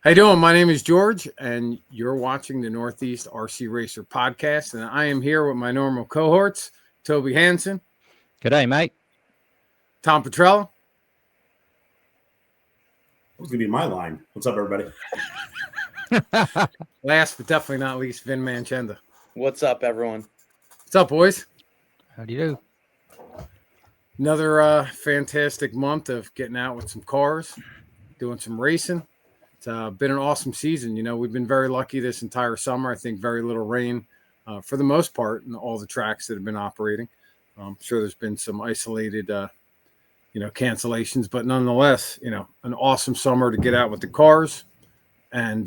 How you doing? My name is George, and you're watching the Northeast RC Racer podcast, and I am here with my normal cohorts, Toby Hansen. G'day, mate. Tom Petrella. What's going to be my line? What's up, everybody? Last but definitely not least, Vin Manchenda. What's up, everyone? What's up, boys? How do you do? Another fantastic month of getting out with some cars, doing some racing. It's been an awesome season. You know, we've been very lucky this entire summer. I think very little rain for the most part in all the tracks that have been operating. I'm sure there's been some isolated, cancellations, but nonetheless, an awesome summer to get out with the cars and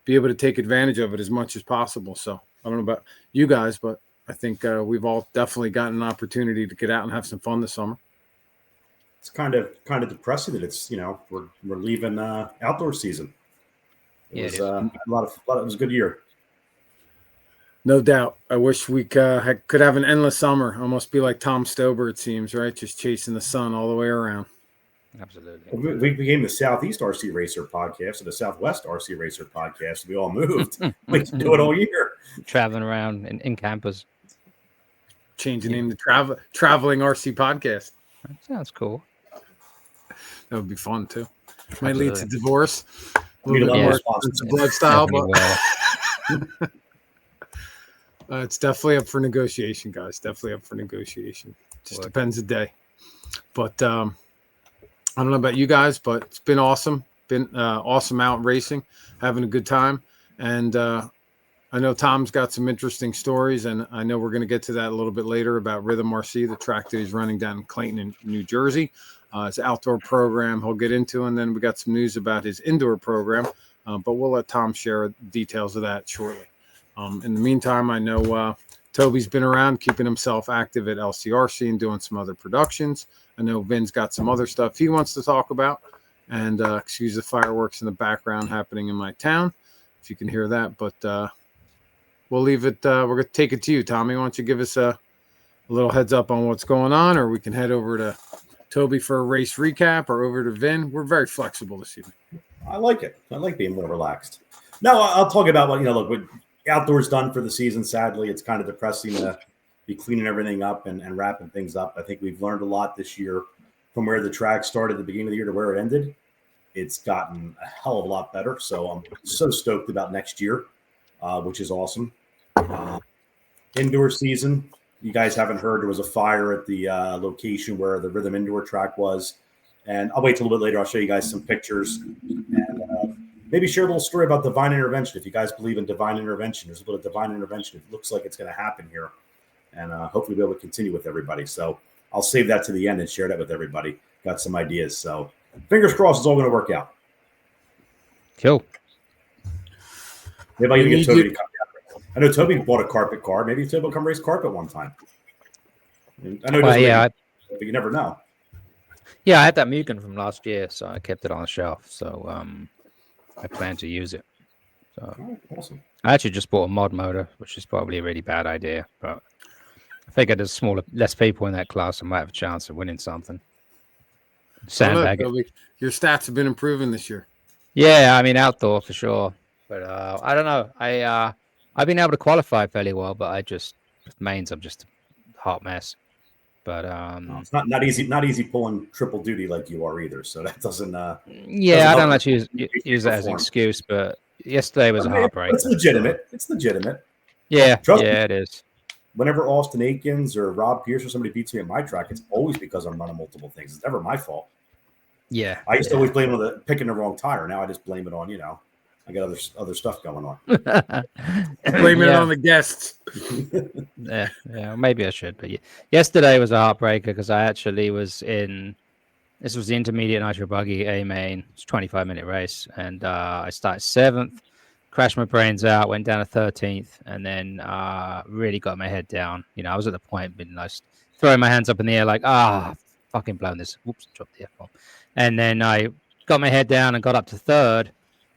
be able to take advantage of it as much as possible. So I don't know about you guys, but I think we've all definitely gotten an opportunity to get out and have some fun this summer. It's kind of depressing that it's we're leaving outdoor season. It was a lot of fun. It was a good year. No doubt. I wish we could have an endless summer. Almost be like Tom Stober, it seems, right? Just chasing the sun all the way around. Absolutely. We became the Southeast RC Racer podcast or the Southwest RC Racer podcast. We all moved. We can do it all year. Traveling around in campers. Change the name to Traveling RC Podcast. That sounds cool. That would be fun too. Might lead to divorce. A Need little a bit lot more more it's a blood style, but it's definitely up for negotiation, guys. Definitely up for negotiation. Just depends the day. But I don't know about you guys, but it's been awesome. Been awesome out racing, having a good time. And I know Tom's got some interesting stories, and I know we're going to get to that a little bit later about Rhythm RC, the track that he's running down in Clayton in New Jersey. His outdoor program he'll get into, and then we got some news about his indoor program, but we'll let Tom share details of that shortly. In the meantime, I know Toby's been around keeping himself active at LCRC and doing some other productions. I know Vin's got some other stuff he wants to talk about, and excuse the fireworks in the background happening in my town, if you can hear that, but we'll leave it. We're going to take it to you, Tommy. Why don't you give us a little heads up on what's going on, or we can head over to Toby for a race recap, or over to Vin. We're very flexible this evening. I like it. I like being more relaxed. No, I'll talk about what outdoors done for the season. Sadly, it's kind of depressing to be cleaning everything up and wrapping things up. I think we've learned a lot this year from where the track started at the beginning of the year to where it ended. It's gotten a hell of a lot better. So I'm so stoked about next year, which is awesome. Indoor season. You guys haven't heard there was a fire at the location where the Rhythm Indoor track was. And I'll wait till a little bit later. I'll show you guys some pictures and maybe share a little story about divine intervention. If you guys believe in divine intervention, there's a little divine intervention. It looks like it's going to happen here. And hopefully be able to continue with everybody. So I'll save that to the end and share that with everybody. Got some ideas. So fingers crossed it's all going to work out. Cool. Maybe I can get Toby to come down. I know Toby bought a carpet car. Maybe Toby will come race carpet one time. I know, but you never know. Yeah, I had that Mugen from last year, so I kept it on the shelf. So I plan to use it. So awesome. I actually just bought a mod motor, which is probably a really bad idea, but I figured there's less people in that class, I might have a chance of winning something. Sandbag it. Your stats have been improving this year. Yeah, I mean outdoor for sure, but I don't know. I've been able to qualify fairly well, but mains, I'm just a hot mess. But it's not easy pulling triple duty like you are either. So that doesn't. Yeah, I don't like to use that as an excuse, but yesterday was a heartbreak. It's legitimate. It's legitimate. Yeah, Trust me, it is. Whenever Austin Aikens or Rob Pierce or somebody beats me at my track, it's always because I'm running multiple things. It's never my fault. Yeah, I used to always blame it on picking the wrong tire. Now I just blame it on I got other stuff going on. Blame it on the guests. yeah, maybe I should. But yesterday was a heartbreaker because I actually was in. This was the intermediate nitro buggy A main. It's a 25-minute race, and I started 7th, crashed my brains out, went down to 13th, and then really got my head down. I was at the point being like throwing my hands up in the air, like fucking blown this. Whoops, dropped the F-bomb. And then I got my head down and got up to 3rd.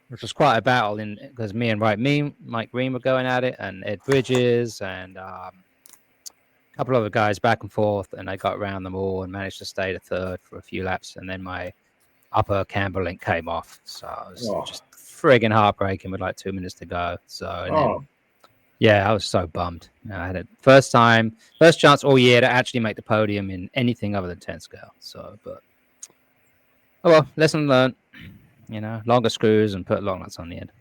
Which was quite a battle because me and Mike Green were going at it, and Ed Bridges and a couple other guys back and forth, and I got around them all and managed to stay to 3rd for a few laps, and then my upper camber link came off, so I was just friggin' heartbreaking with like 2 minutes to go. So, and then, yeah, I was so bummed. I had it first chance all year to actually make the podium in anything other than 10 scale. So, but oh well, lesson learned. Longer screws and put long nuts on the end.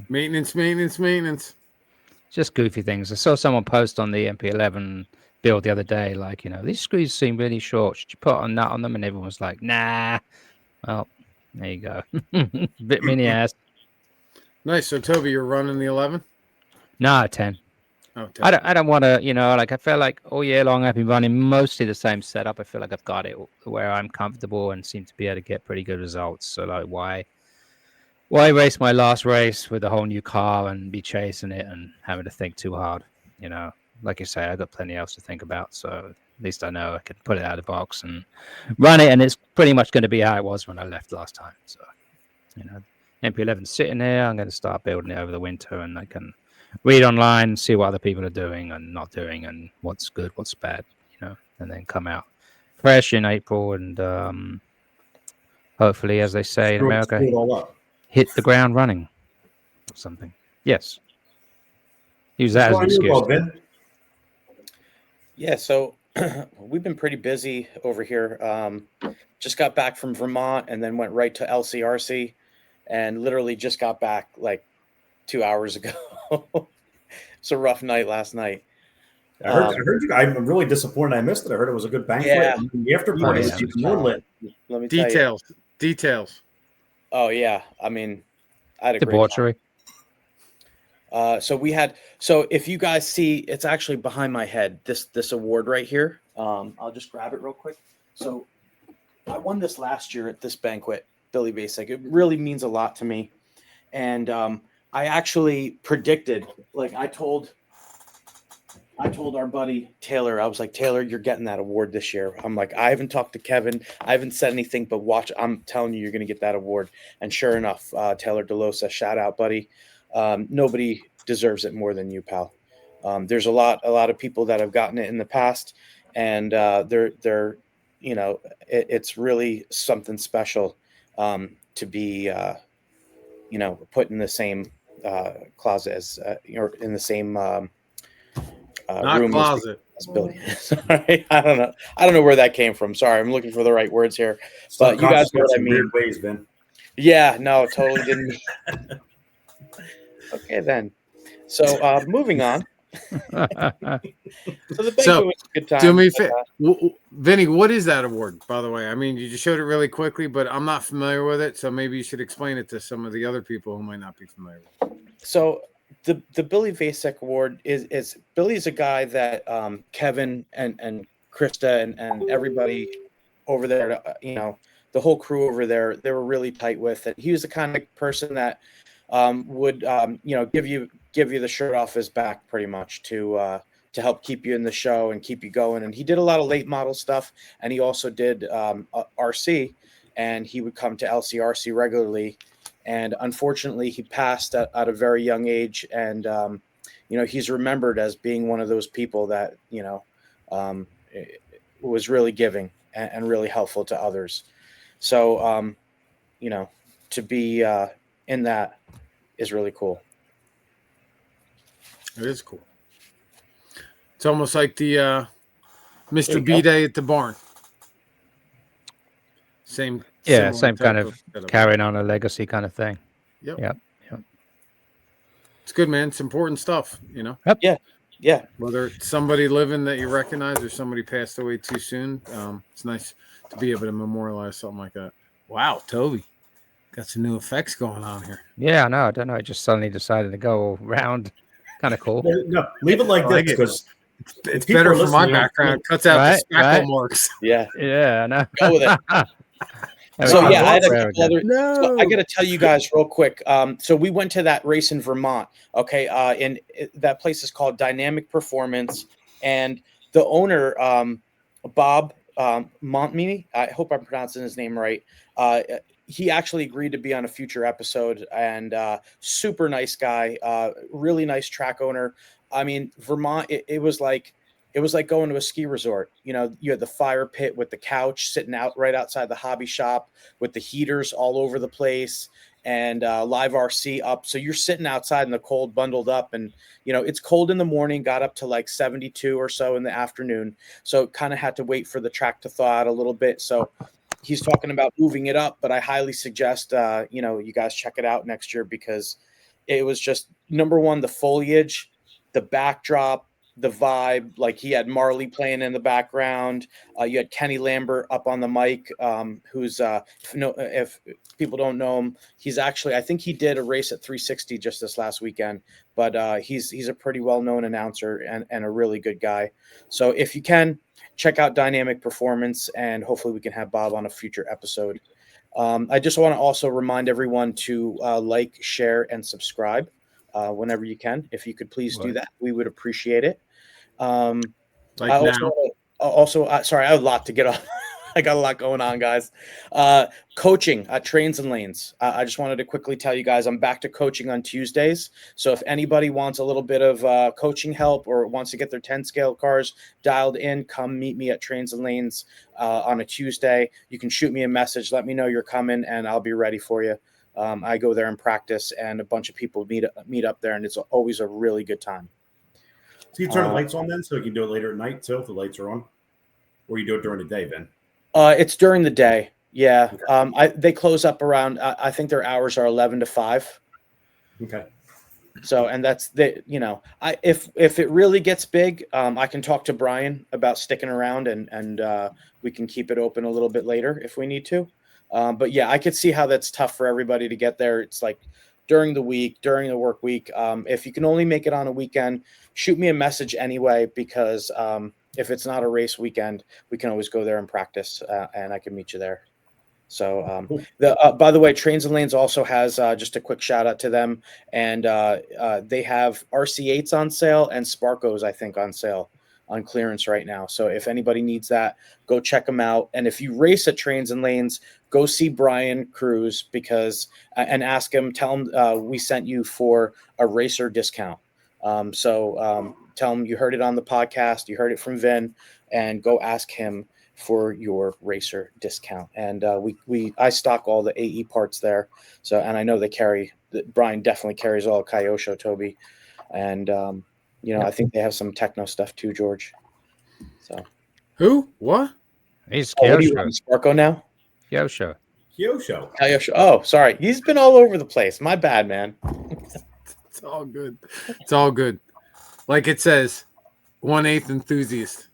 Maintenance. Just goofy things. I saw someone post on the MP11 build the other day, like, these screws seem really short. Should you put a nut on them? And everyone was like, nah. Well, there you go. Bit mini ass. Nice. So, Toby, you're running the 11? No, 10. Oh, 10. I don't want to, I feel like all year long I've been running mostly the same setup. I feel like I've got it where I'm comfortable and seem to be able to get pretty good results. So, like, why race my last race with a whole new car and be chasing it and having to think too hard? Like you say, I've got plenty else to think about. So at least I know I can put it out of the box and run it. And it's pretty much going to be how it was when I left last time. So, MP11 sitting there. I'm going to start building it over the winter, and I can read online, see what other people are doing and not doing, and what's good, what's bad, and then come out fresh in April and hopefully, as they say in America, Screw it all up. hit the ground running or something. Yes. Use that as an excuse. Yeah, so we've been pretty busy over here. Just got back from Vermont and then went right to LCRC and literally just got back like 2 hours ago. It's a rough night last night. I heard you. I'm really disappointed I missed it. I heard it was a good banquet. Yeah. The after party was even more lit. Let me tell you. Details. Oh yeah, I mean, I had a debauchery. So if you guys see, it's actually behind my head, this award right here. I'll just grab it real quick. So I won this last year at this banquet, Billy Basic. It really means a lot to me. And I actually predicted, like I told our buddy Taylor, I was like, Taylor, you're getting that award this year. I'm like, I haven't talked to Kevin. I haven't said anything, but watch, I'm telling you, you're going to get that award. And sure enough, Taylor DeLosa, shout out, buddy. Nobody deserves it more than you, pal. There's a lot of people that have gotten it in the past, and they're it's really something special to be put in the same closet as or in the same not room closet as Billy. Sorry, I don't know where that came from. Sorry, I'm looking for the right words here, but you guys know what I mean. Weird ways, Ben. Yeah, no, totally didn't. Okay, then. So moving on. So the banquet was a good time. Do me a favor, Vinny. What is that award, by the way? I mean, you just showed it really quickly, but I'm not familiar with it, so maybe you should explain it to some of the other people who might not be familiar with it. So the Billy Vasek Award is Billy's a guy that Kevin and Krista and everybody over there, the whole crew over there, they were really tight with it. He was the kind of person that would give you the shirt off his back pretty much to help keep you in the show and keep you going. And he did a lot of late model stuff, and he also did RC, and he would come to LCRC regularly. And unfortunately, he passed at a very young age, and he's remembered as being one of those people that was really giving and really helpful to others. So to be in that is really cool. It is cool. It's almost like the Mr. B Day at the barn. Same kind of carrying on a legacy kind of thing. Yep. It's good, man. It's important stuff, Yep. Yeah. Whether it's somebody living that you recognize or somebody passed away too soon, it's nice to be able to memorialize something like that. Wow, Toby. Got some new effects going on here. Yeah, no, I don't know. I just suddenly decided to go round. Kind of cool. No, leave it like this because it's better for my background. It cuts out the spackle marks. Yeah, I know. Go with it. So I had a couple other. No. So I got to tell you guys real quick. So we went to that race in Vermont. Okay, and that place is called Dynamic Performance, and the owner, Bob Montmini. I hope I'm pronouncing his name right. He actually agreed to be on a future episode, and super nice guy, really nice track owner. I mean, Vermont, it was like it was like going to a ski resort. You know, you had the fire pit with the couch sitting out right outside the hobby shop with the heaters all over the place, and live RC up. So you're sitting outside in the cold, bundled up, and you know it's cold in the morning. Got up to like 72 or so in the afternoon. So kind of had to wait for the track to thaw out a little bit. So he's talking about moving it up, but I highly suggest you know, you guys check it out next year, because it was just number one, the foliage, the backdrop, the vibe. Like he had Marley playing in the background. You had Kenny Lambert up on the mic, who's if people don't know him, he's actually, I think he did a race at 360 just this last weekend, but he's a pretty well-known announcer and a really good guy. So if you can, check out Dynamic Performance, and hopefully we can have Bob on a future episode. I just want to also remind everyone to like, share, and subscribe whenever you can. If you could please do that, we would appreciate it. Like I now. sorry, I have a lot to get on. I got a lot going on, guys. Coaching at Trains and Lanes. I just wanted to quickly tell you guys I'm back to coaching on Tuesdays. So if anybody wants a little bit of coaching help or wants to get their 10 scale cars dialed in, come meet me at Trains and Lanes on a Tuesday. You can shoot me a message. Let me know you're coming, and I'll be ready for you. I go there and practice, and a bunch of people meet up there, and it's always a really good time. So you turn the lights on then, so you can do it later at night too if the lights are on, or you do it during the day, Ben? It's during the day. Yeah. They close up around, I think their hours are 11 to 5. Okay. So, and that's you know, if it really gets big, I can talk to Brian about sticking around, and we can keep it open a little bit later if we need to. But yeah, I could see how that's tough for everybody to get there. It's like during the week, during the work week. If you can only make it on a weekend, shoot me a message anyway, because if it's not a race weekend, we can always go there and practice, and I can meet you there. So by the way, Trains and Lanes also has just a quick shout out to them, and they have RC8s on sale and Sparkos, I think, on sale on clearance right now. So if anybody needs that, go check them out. And if you race at Trains and Lanes, go see Brian Cruz, because and ask him, tell him we sent you for a racer discount. Tell him you heard it on the podcast, you heard it from Vin, and go ask him for your racer discount. And I stock all the AE parts there. So, and I know Brian definitely carries all of Kyosho, Toby. And, you know, I think they have some techno stuff too, George. So Who? What? He's what do you Kyosho. want, Sparko now? Kyosho. Kyosho. Oh, sorry. He's been all over the place. My bad, man. It's all good. It's all good. Like it says, 1/8 enthusiast.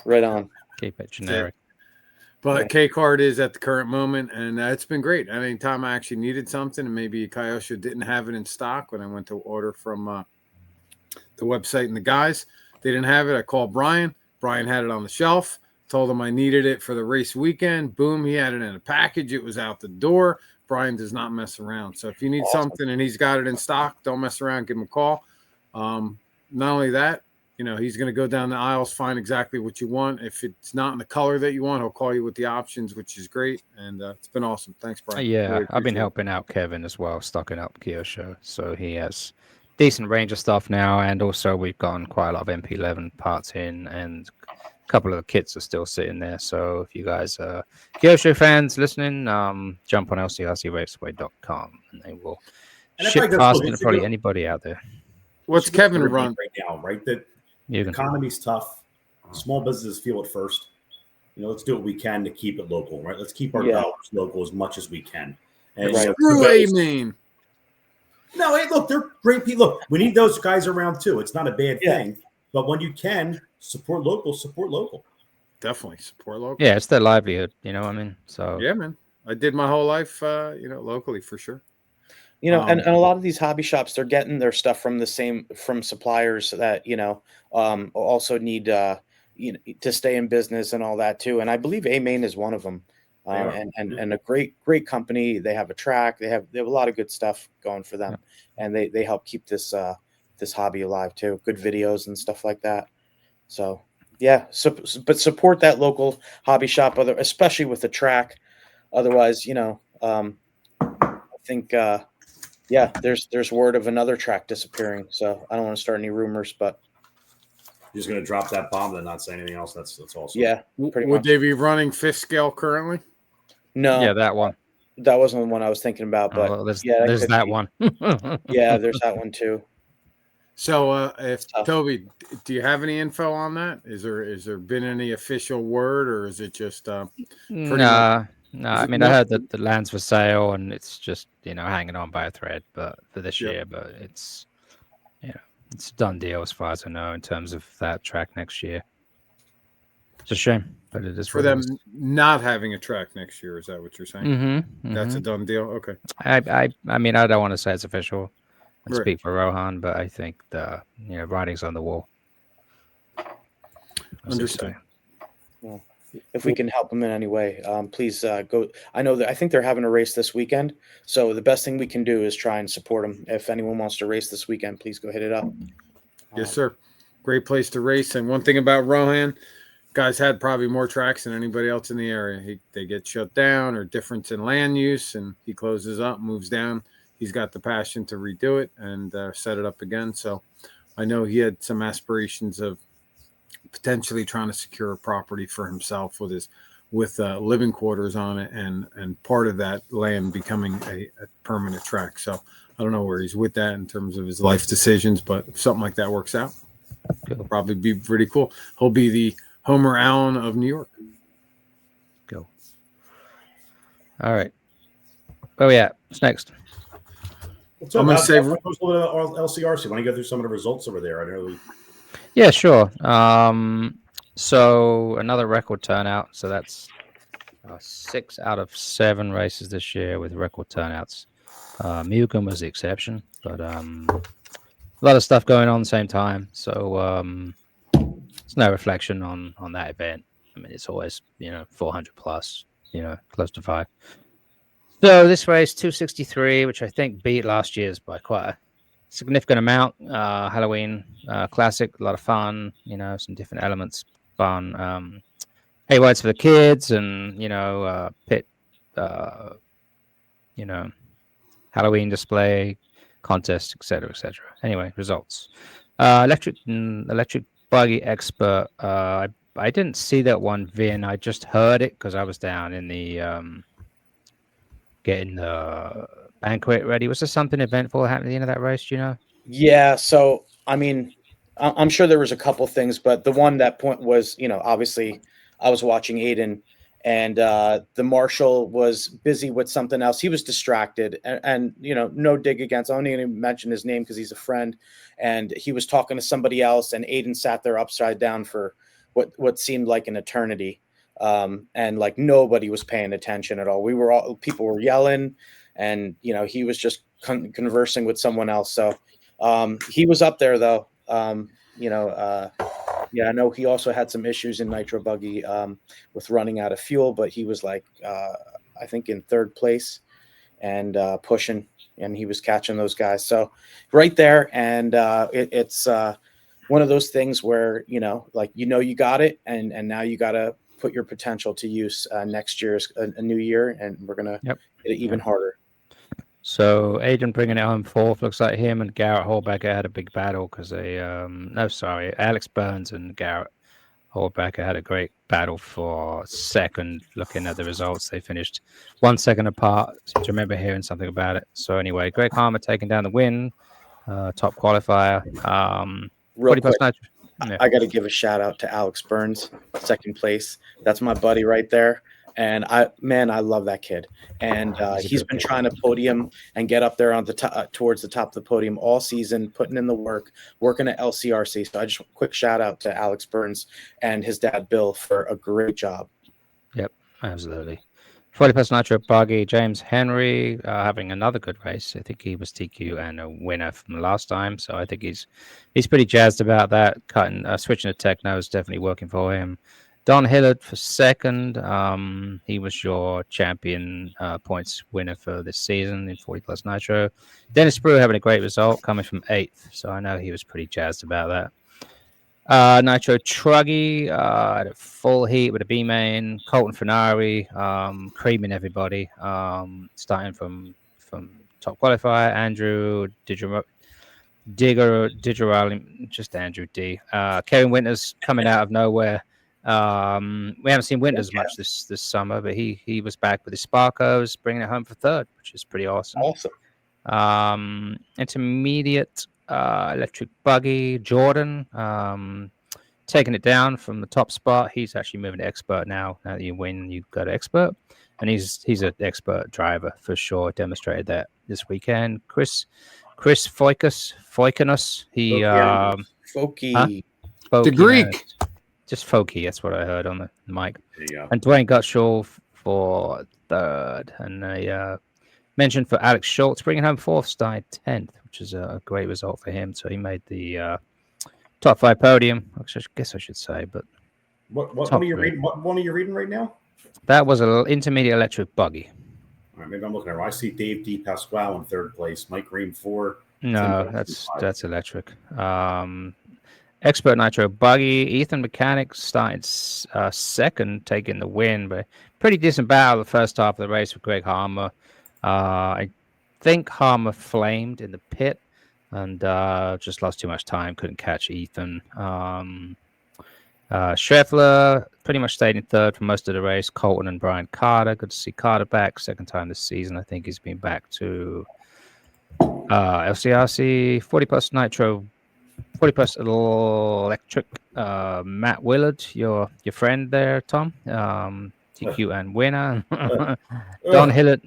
Right on. Keep it generic. But K-Card is at the current moment, and it's been great. Anytime I actually needed something, and maybe Kyosho didn't have it in stock when I went to order from the website and the guys, they didn't have it. I called Brian. Brian had it on the shelf. Told him I needed it for the race weekend. Boom, he had it in a package. It was out the door. Brian does not mess around. So if you need something and he's got it in stock, don't mess around. Give him a call. Not only that, you know, he's going to go down the aisles, find exactly what you want. If it's not in the color that you want, he'll call you with the options, which is great. And it's been awesome. Thanks, Brian. Yeah, Really I've been helping out Kevin as well, stocking up Kyosho. So he has decent range of stuff now. And also we've gotten quite a lot of MP11 parts in, and a couple of the kits are still sitting there. So if you guys are Kyosho fans listening, jump on lcrcraceway.com and they will ship faster than probably anybody out there. What's Kevin run right now? Right, that the economy's tough. Small businesses feel it first. You know, let's do what we can to keep it local. Right, let's keep our dollars local as much as we can. And amen. No, hey, look, they're great people. Look, we need those guys around too. It's not a bad thing. But when you can support local, support local. Definitely support local. Yeah, it's their livelihood. You know what I mean? So yeah, man. I did my whole life, locally for sure. You know, and a lot of these hobby shops, they're getting their stuff from suppliers that, you know, also need, to stay in business and all that too. And I believe A-Main is one of them. And a great company. They have a track. They have a lot of good stuff going for them, and they help keep this hobby alive too. Good videos and stuff like that. So yeah, but support that local hobby shop, especially with the track. Otherwise, you know, I think there's word of another track disappearing. So I don't want to start any rumors, but You're just going to drop that bomb and not say anything else. That's awesome. Yeah. Pretty Would much. they be running fifth scale currently? No. Yeah, that one. That wasn't the one I was thinking about, but Oh, there's could that be. one. Yeah, there's that one too. So, if Tough. Toby, do you have any info on that? Is there been any official word, or is it just No. I mean, I no- heard that the land's for sale and it's just hanging on by a thread, but for this Yep. year. But it's it's a done deal as far as I know in terms of that track next year. It's a shame, but it is for what them it is. not having a track next year? Is that what you're saying? Mm-hmm, That's a done deal. Okay. I mean, I don't want to say it's official and Right. speak for Rohan, but I think the writing's on the wall. as they Understood. say. Well, if we can help them in any way, please go. I know that I think they're having a race this weekend, so the best thing we can do is try and support them. If anyone wants to race this weekend, please go hit it up. Yes, sir. Great place to race. And one thing about Rohan, guys had probably more tracks than anybody else in the area. They get shut down or difference in land use, and he closes up, moves down. He's got the passion to redo it and set it up again. So I know he had some aspirations of potentially trying to secure a property for himself with living quarters on it, and part of that land becoming a permanent track. So I don't know where he's with that in terms of his life decisions, but if something like that works out, it'll probably be pretty cool. He'll be the Homer Allen of New York. Go. All right. Oh yeah. What's next? I'm gonna say- a little bit about LCRC. Want to go through some of the results over there? I know. Yeah, sure. So another record turnout. So that's 6 out of 7 races this year with record turnouts. Mugen was the exception, but a lot of stuff going on at the same time. So it's no reflection on that event. I mean, it's always 400 plus, close to 5. So this race 263, which I think beat last year's by quite a significant amount. Halloween classic, a lot of fun. Some different elements, fun. Hayrides for the kids, and pit, Halloween display, contest, etc., etc. Anyway, results. Electric buggy expert. I didn't see that one, Vin. I just heard it because I was down in the getting the banquet ready. Was there something eventful happening at the end of that race? Do you know? Yeah. So I mean, I'm sure there was a couple things, but the one that point was, obviously, I was watching Aiden, and the marshal was busy with something else. He was distracted, and no dig against. I don't even mention his name because he's a friend, and he was talking to somebody else, and Aiden sat there upside down for what seemed like an eternity, and like nobody was paying attention at all. People were yelling, and he was just conversing with someone else. So he was up there though. Yeah, I know he also had some issues in Nitro Buggy with running out of fuel, but he was like, I think in 3rd place and pushing, and he was catching those guys. So right there, and it's one of those things where you got it, and now you got to put your potential to use. Next year's a new year, and we're gonna hit it even harder. So Aiden bringing it home 4th. Looks like him and Garrett Horbacker had a big battle because Alex Burns and Garrett Horbacker had a great battle for 2nd. Looking at the results, they finished 1 second apart. I remember hearing something about it. So anyway, Greg Harmer taking down the win, top qualifier. Real quick, Yeah. I got to give a shout out to Alex Burns, 2nd place. That's my buddy right there. And I love that kid. And he's been trying to podium and get up there on the top, towards the top of the podium all season, putting in the work, working at LCRC. So I just quick shout out to Alex Burns and his dad Bill for a great job. Yep, absolutely. 40 plus Nitro Buggy, James Henry having another good race. I think he was TQ and a winner from last time. So I think he's pretty jazzed about that. Switching to techno is definitely working for him. Don Hillard for 2nd. He was your champion points winner for this season in 40 plus Nitro. Dennis Brew having a great result, coming from 8th. So I know he was pretty jazzed about that. Nitro Truggy at a full heat with a B main. Colton Finari creaming everybody. Starting from top qualifier. Andrew Just Andrew D. Kevin Winters coming out of nowhere. We haven't seen Winters much this summer, but he was back with his Sparkos, bringing it home for third, which is pretty awesome. Intermediate electric buggy, Jordan, taking it down from the top spot. He's actually moving to expert now. Now that you win, you go to expert, and he's an expert driver for sure. Demonstrated that this weekend. Chris Foikanus. He Folky. The Greek. Just Folky. That's what I heard on the mic. There you go. And Dwayne Gutschall for third, and I mentioned for Alex Schultz bringing home fourth, starting 10th, which is a great result for him. So he made the top 5 podium. I guess I should say, but what one are you reading? What one are you reading right now? That was an intermediate electric buggy. All right, maybe I'm looking at it. I see Dave D. Pasquale in third place, Mike Green 4. No, that's electric. Expert Nitro buggy. Ethan Mechanic started second, taking the win, but pretty decent battle the first half of the race with Greg Harmer. I think Harmer flamed in the pit and just lost too much time, couldn't catch Ethan. Scheffler pretty much stayed in third for most of the race. Colton and Brian Carter. Good to see Carter back. Second time this season. I think he's been back to LCRC 40 plus Nitro, 40 plus electric. Matt Willard, your friend there, Tom. TQ and winner. Don Hillard.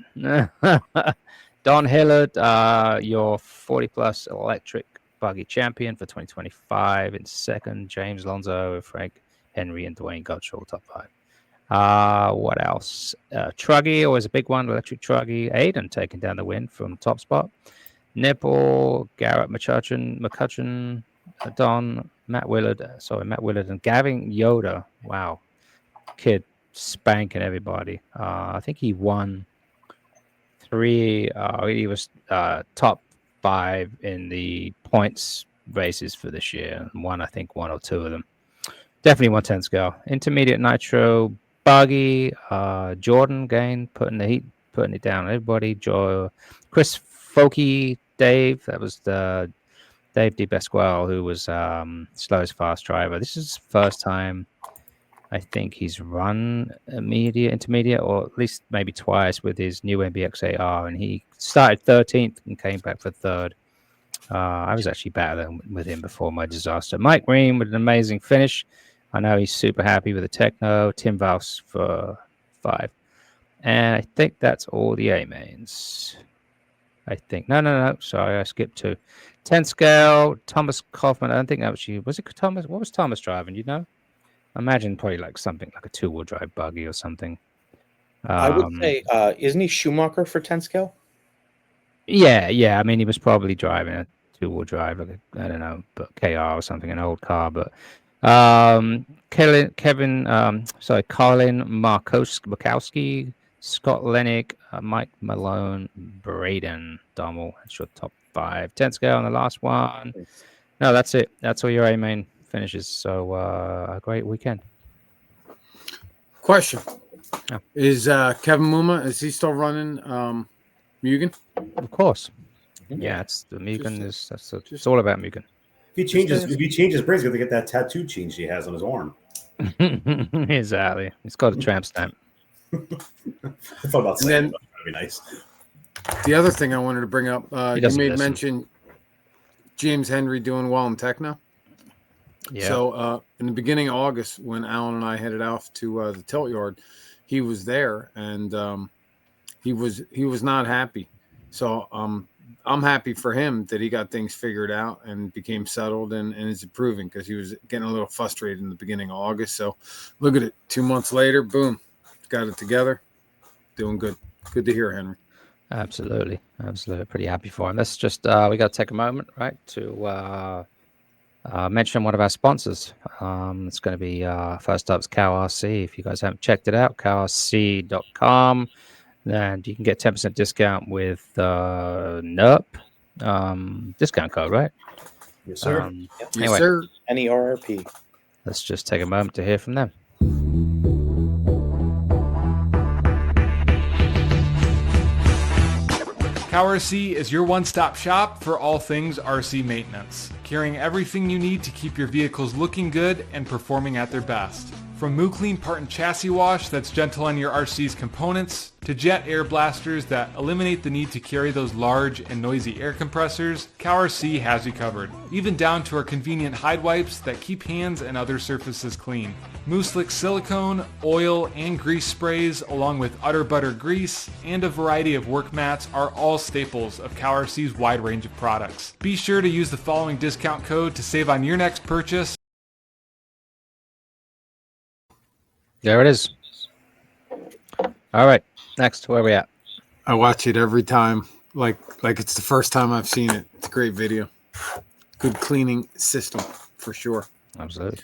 Don Hillard, your 40 plus electric buggy champion for 2025 in second. James Lonzo, Frank Henry, and Dwayne Gutschall top 5. What else? Truggy, always a big one. Electric Truggy. Aiden taking down the win from top spot. Nipple, Garrett McCutcheon, Don, Matt Willard, and Gavin Yoda. Wow, kid spanking everybody. I think he won 3. He was top 5 in the points races for this year, and won I think 1 or 2 of them. Definitely 110 scale. Intermediate Nitro buggy. Jordan again putting it down on everybody. Chris Folky, Dave. That was the Dave D. Pasquale, who was slowest fast driver. This is the first time I think he's run intermediate, or at least maybe twice with his new MBX AR, and he started 13th and came back for third. I was actually better with him before my disaster. Mike Green with an amazing finish. I know he's super happy with the Techno. Tim Vals for 5. And I think that's all the A-mains. I think. No. Sorry, I skipped 2. 10 scale, Thomas Kaufman. I don't think that was it Thomas? What was Thomas driving? You know? I imagine probably like something like a 2-wheel drive buggy or something. I would say, isn't he Schumacher for 10 scale? Yeah. I mean, he was probably driving a 2-wheel drive, like I don't know, but KR or something, an old car. But Colin Markowski, Scott Lennick, Mike Malone, Braden Dommel. That's your top 5. 10 scale on the last one. No, that's it. That's all your A main finishes. So a great weekend. Question. Yeah. Is Kevin Muma, is he still running Mugen? Of course. Yeah, it's the Mugen it's all about Mugen. If he changes braids, he's going to get that tattoo change he has on his arm. Exactly. He's got a tramp stamp. I thought about saying that. That'd be nice. The other thing I wanted to bring up, you made mention James Henry doing well in Techno. Yeah. So in the beginning of August, when Alan and I headed off to the tilt yard, he was there, and he was not happy. So I'm happy for him that he got things figured out and became settled and is improving, because he was getting a little frustrated in the beginning of August. So look at it, 2 months later, boom, got it together, doing good. Good to hear, Henry. Absolutely. Pretty happy for him. Let's just we got to take a moment, right, to mention one of our sponsors. It's going to be first up is CowRC. If you guys haven't checked it out, cowrc.com. And you can get 10% discount with NERP discount code, right? Yes, sir. Yes, sir. NERRP. Let's just take a moment to hear from them. CowRC is your one-stop shop for all things RC maintenance, carrying everything you need to keep your vehicles looking good and performing at their best. From MooClean part and chassis wash that's gentle on your RC's components, to jet air blasters that eliminate the need to carry those large and noisy air compressors, CowRC has you covered. Even down to our convenient hide wipes that keep hands and other surfaces clean. Moose-Lick silicone, oil, and grease sprays, along with Utter Butter grease, and a variety of work mats are all staples of CowRC's wide range of products. Be sure to use the following discount code to save on your next purchase. There it is. All right. Next, where are we at? I watch it every time, like it's the first time I've seen it. It's a great video. Good cleaning system for sure. Absolutely.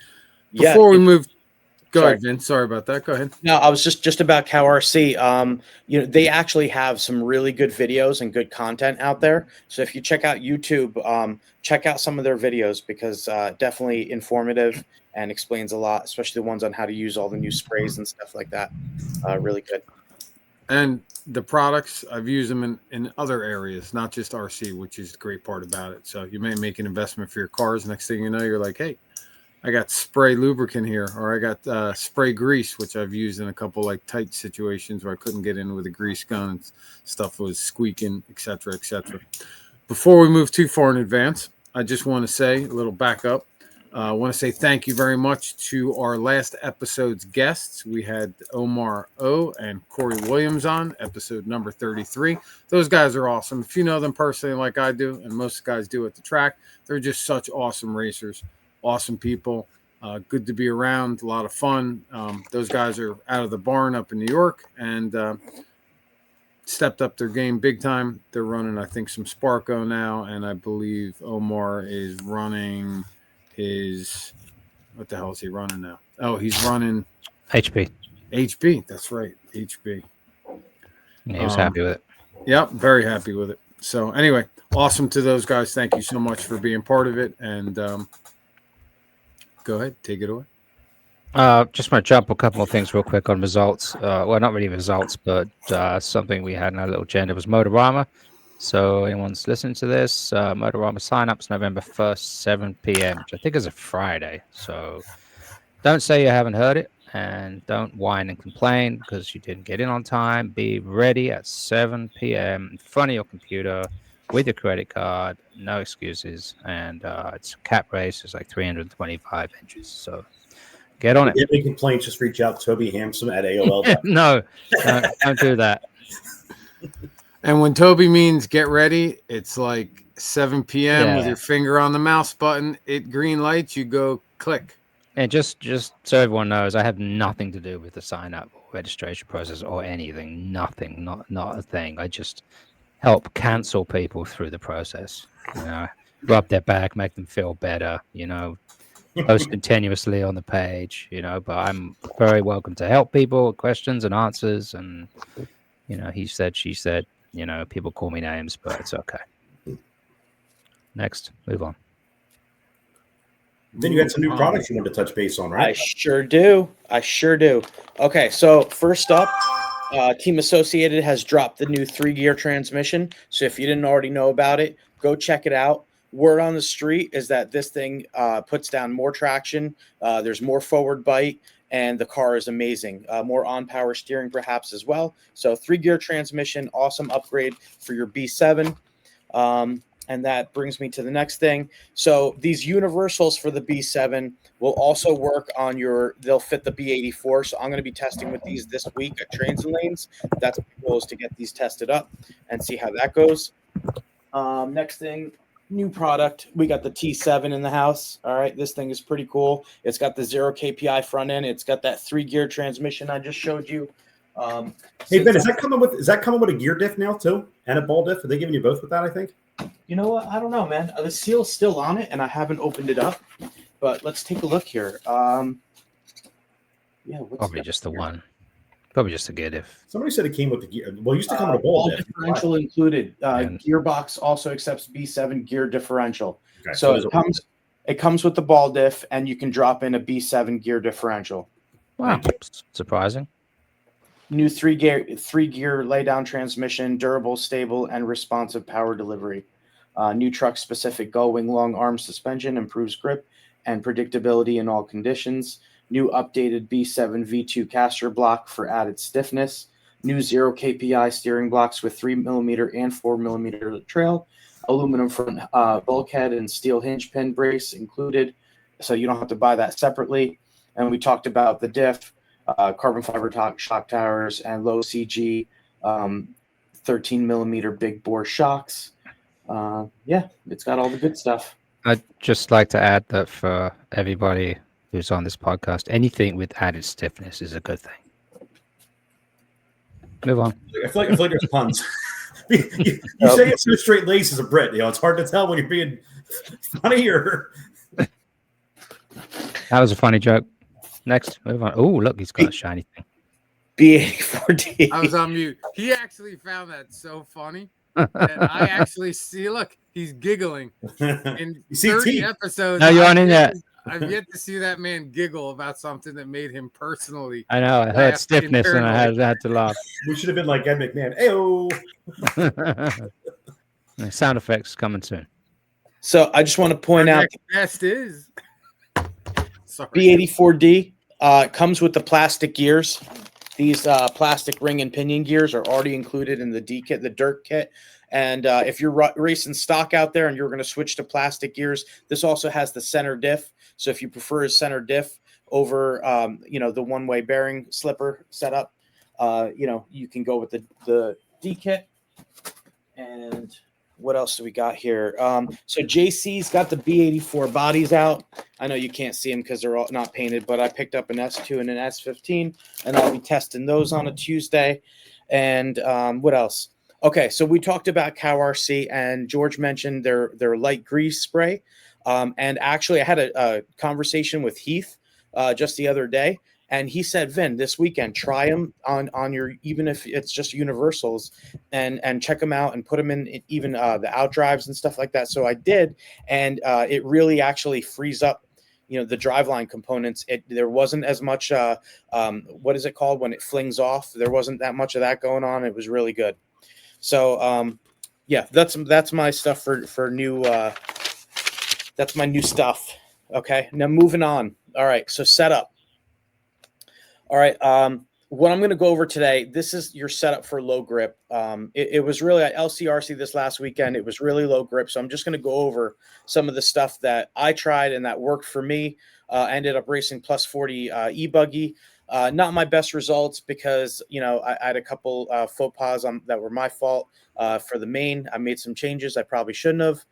Before we move, go ahead, Vince. Sorry about that. Go ahead. No, I was just about CowRC. They actually have some really good videos and good content out there. So if you check out YouTube, check out some of their videos because definitely informative and explains a lot, especially the ones on how to use all the new sprays and stuff like that. Really good. And the products, I've used them in other areas, not just RC, which is the great part about it. So you may make an investment for your cars. Next thing you know, you're like, hey, I got spray lubricant here, or I got spray grease, which I've used in a couple like tight situations where I couldn't get in with a grease gun and stuff was squeaking, etc., etc. Before we move too far in advance, I just want to say a little backup. I want to say thank you very much to our last episode's guests. We had Omar O and Corey Williams on episode number 33. Those guys are awesome. If you know them personally like I do, and most guys do at the track, they're just such awesome racers, awesome people, good to be around, a lot of fun. Those guys are out of the barn up in New York and stepped up their game big time. They're running, I think, some Sparko now, and I believe Omar is running what the hell is he running now? Oh, he's running HB. That's right, HB. Yeah, he was happy with it. Yep, very happy with it. So anyway, awesome to those guys. Thank you so much for being part of it. And go ahead, take it away. Just want to jump a couple of things real quick on results. Well, not really results, but something we had in our little agenda was Motorama. So anyone's listening to this, Motorama signups November 1st, 7 p.m., which I think is a Friday. So don't say you haven't heard it, and don't whine and complain because you didn't get in on time. Be ready at 7 p.m. in front of your computer with your credit card. No excuses. And it's a cap race. It's like 325 inches. So get on it. If you have any complaints, just reach out to Toby Hampson at AOL. No, don't do that. And when Toby means get ready, it's like 7 p.m. with your finger on the mouse button. It green lights, you go click. And just so everyone knows, I have nothing to do with the sign up or registration process or anything. Nothing, not a thing. I just help cancel people through the process. Rub their back, make them feel better. Post continuously on the page. But I'm very welcome to help people with questions and answers. And he said, she said. People call me names, but it's okay. Next, move on. Then you had some new products you wanted to touch base on, right? I sure do. Okay, so first up, Team Associated has dropped the new 3-gear transmission. So if you didn't already know about it, go check it out. Word on the street is that this thing puts down more traction. There's more forward bite. And the car is amazing. More on-power steering perhaps as well. So 3-gear transmission, awesome upgrade for your B7. And that brings me to the next thing. So these universals for the B7 will also work on they'll fit the B84. So I'm going to be testing with these this week at Trains and Lanes. That's my goal, is to get these tested up and see how that goes. Next thing. New product. We got the T7 in the house. All right. This thing is pretty cool. It's got the 0 KPI front end. It's got that 3-gear transmission I just showed you. Hey Ben, is that coming with a gear diff now too? And a ball diff? Are they giving you both with that, I think? You know what? I don't know, man. The seal's still on it and I haven't opened it up. But let's take a look here. Probably just the one. Probably just a gear diff. Somebody said it came with the gear. Well, it used to come with a ball diff. Differential included. Gearbox also accepts B7 gear differential. Okay, so it comes with the ball diff, and you can drop in a B7 gear differential. Wow, surprising. New three gear lay down transmission, durable, stable, and responsive power delivery. New truck specific gull wing long arm suspension improves grip and predictability in all conditions. New updated B7 V2 caster block for added stiffness. New 0 KPI steering blocks with 3mm and 4mm trail. Aluminum front bulkhead and steel hinge pin brace included, so you don't have to buy that separately. And we talked about the diff, carbon fiber shock towers, and low CG 13mm big bore shocks. Yeah, it's got all the good stuff. I'd just like to add that for everybody who's on this podcast, anything with added stiffness is a good thing. Move on. I feel like there's puns. you say it so straight laced as a Brit. You know, it's hard to tell when you're being funny or. That was a funny joke. Next, move on. Oh, look, he's got a shiny thing. B84D. I was on mute. He actually found that so funny. And I actually see. Look, he's giggling. In 30 episodes, No, you're on in there. I've yet to see that man giggle about something that made him personally. I know. I heard stiffness and I had to laugh. We should have been like Ed McMahon. Ayo. Sound effects coming soon. So I just want to point out. Best is. Sorry. B84D comes with the plastic gears. These plastic ring and pinion gears are already included in the D kit, the dirt kit. And if you're racing stock out there and you're going to switch to plastic gears, this also has the center diff. So if you prefer a center diff over, the one-way bearing slipper setup, you can go with the D kit. And what else do we got here? So JC's got the B84 bodies out. I know you can't see them because they're all not painted, but I picked up an S2 and an S15, and I'll be testing those on a Tuesday. And what else? Okay, so we talked about Cow RC, and George mentioned their light grease spray. And actually, I had a conversation with Heath just the other day, and he said, Vin, this weekend, try them on your, even if it's just universals, and check them out and put them in even the out drives and stuff like that. So I did, and it really actually frees up, the driveline components. There wasn't as much, what is it called when it flings off? There wasn't that much of that going on. It was really good. So, yeah, that's my stuff for new, that's my new stuff. Okay. Now moving on. All right. So setup. All right. What I'm going to go over today, this is your setup for low grip. It was really at LCRC this last weekend. It was really low grip. So I'm just going to go over some of the stuff that I tried and that worked for me. I ended up racing plus 40 e-buggy. Not my best results because, I had a couple faux pas that were my fault for the main. I made some changes I probably shouldn't have.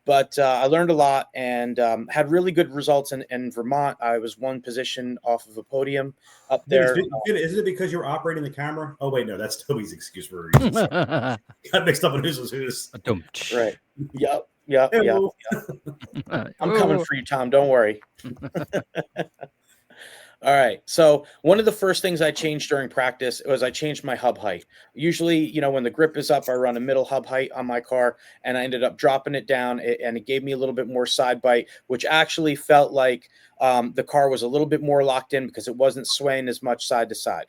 But I learned a lot and had really good results in Vermont. I was one position off of a podium up there. Isn't it because you were operating the camera? Oh, wait, no, that's Toby's excuse for a reason. Got mixed up on who's. Right. Yep. I'm coming for you, Tom. Don't worry. All right. So one of the first things I changed during practice was I changed my hub height. Usually, when the grip is up, I run a middle hub height on my car, and I ended up dropping it down, and it gave me a little bit more side bite, which actually felt like the car was a little bit more locked in because it wasn't swaying as much side to side.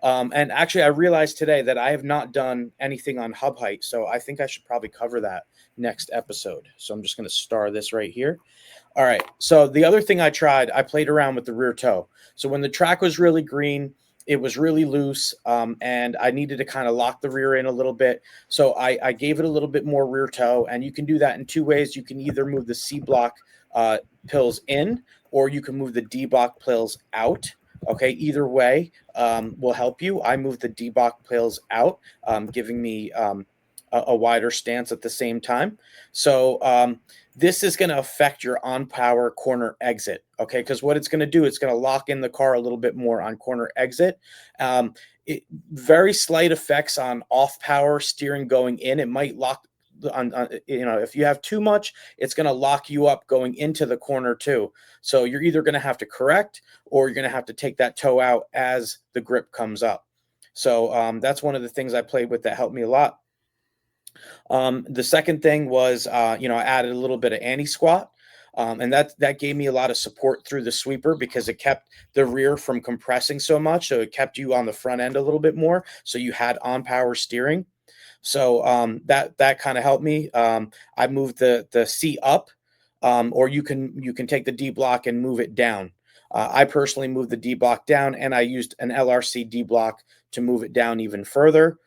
And actually, I realized today that I have not done anything on hub height, so I think I should probably cover that next episode. So I'm just going to star this right here. All right. So the other thing I tried, I played around with the rear toe. So when the track was really green, it was really loose, and I needed to kind of lock the rear in a little bit. So I gave it a little bit more rear toe, and you can do that in two ways. You can either move the C block pills in, or you can move the D block pills out. Okay, either way will help you. I moved the D block pills out, giving me a wider stance at the same time. So this is going to affect your on power corner exit. Okay, because what it's going to do, it's going to lock in the car a little bit more on corner exit. Very slight effects on off power steering going in. It might lock on if you have too much, it's going to lock you up going into the corner too. So you're either going to have to correct, or you're going to have to take that toe out as the grip comes up. So that's one of the things I played with that helped me a lot. The second thing was, I added a little bit of anti-squat. And that gave me a lot of support through the sweeper because it kept the rear from compressing so much. So it kept you on the front end a little bit more. So you had on power steering. So that kind of helped me. I moved the seat up, or you can take the D block and move it down. I personally moved the D block down, and I used an LRC D block to move it down even further,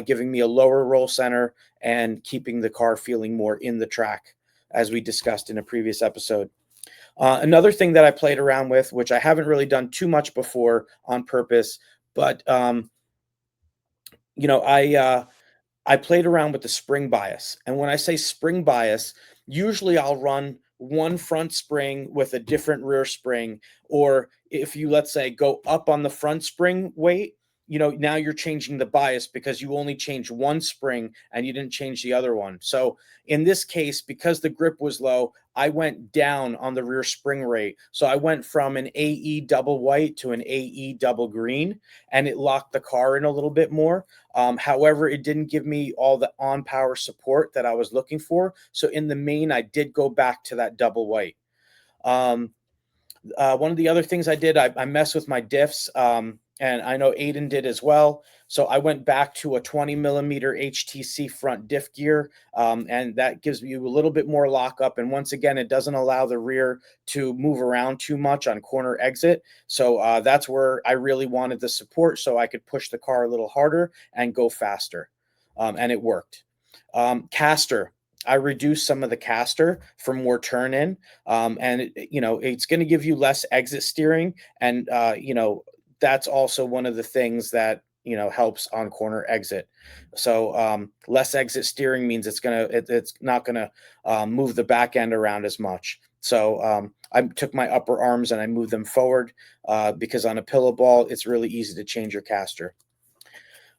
giving me a lower roll center and keeping the car feeling more in the track, as we discussed in a previous episode. Another thing that I played around with, which I haven't really done too much before on purpose, but I played around with the spring bias. And when I say spring bias, usually I'll run one front spring with a different rear spring. Or if you, let's say, go up on the front spring weight, now you're changing the bias because you only changed one spring and you didn't change the other one. So in this case, because the grip was low, I went down on the rear spring rate. So I went from an AE double white to an AE double green, and it locked the car in a little bit more. However, it didn't give me all the on power support that I was looking for. So in the main, I did go back to that double white. One of the other things I did, I messed with my diffs, and I know Aiden did as well. So I went back to a 20 millimeter HTC front diff gear, and that gives you a little bit more lockup. And once again, it doesn't allow the rear to move around too much on corner exit. So that's where I really wanted the support, so I could push the car a little harder and go faster. And it worked. Caster. I reduced some of the caster for more turn in, and it's going to give you less exit steering, and that's also one of the things that helps on corner exit. So less exit steering means it's not gonna move the back end around as much. So I took my upper arms and I moved them forward because on a pillow ball it's really easy to change your caster.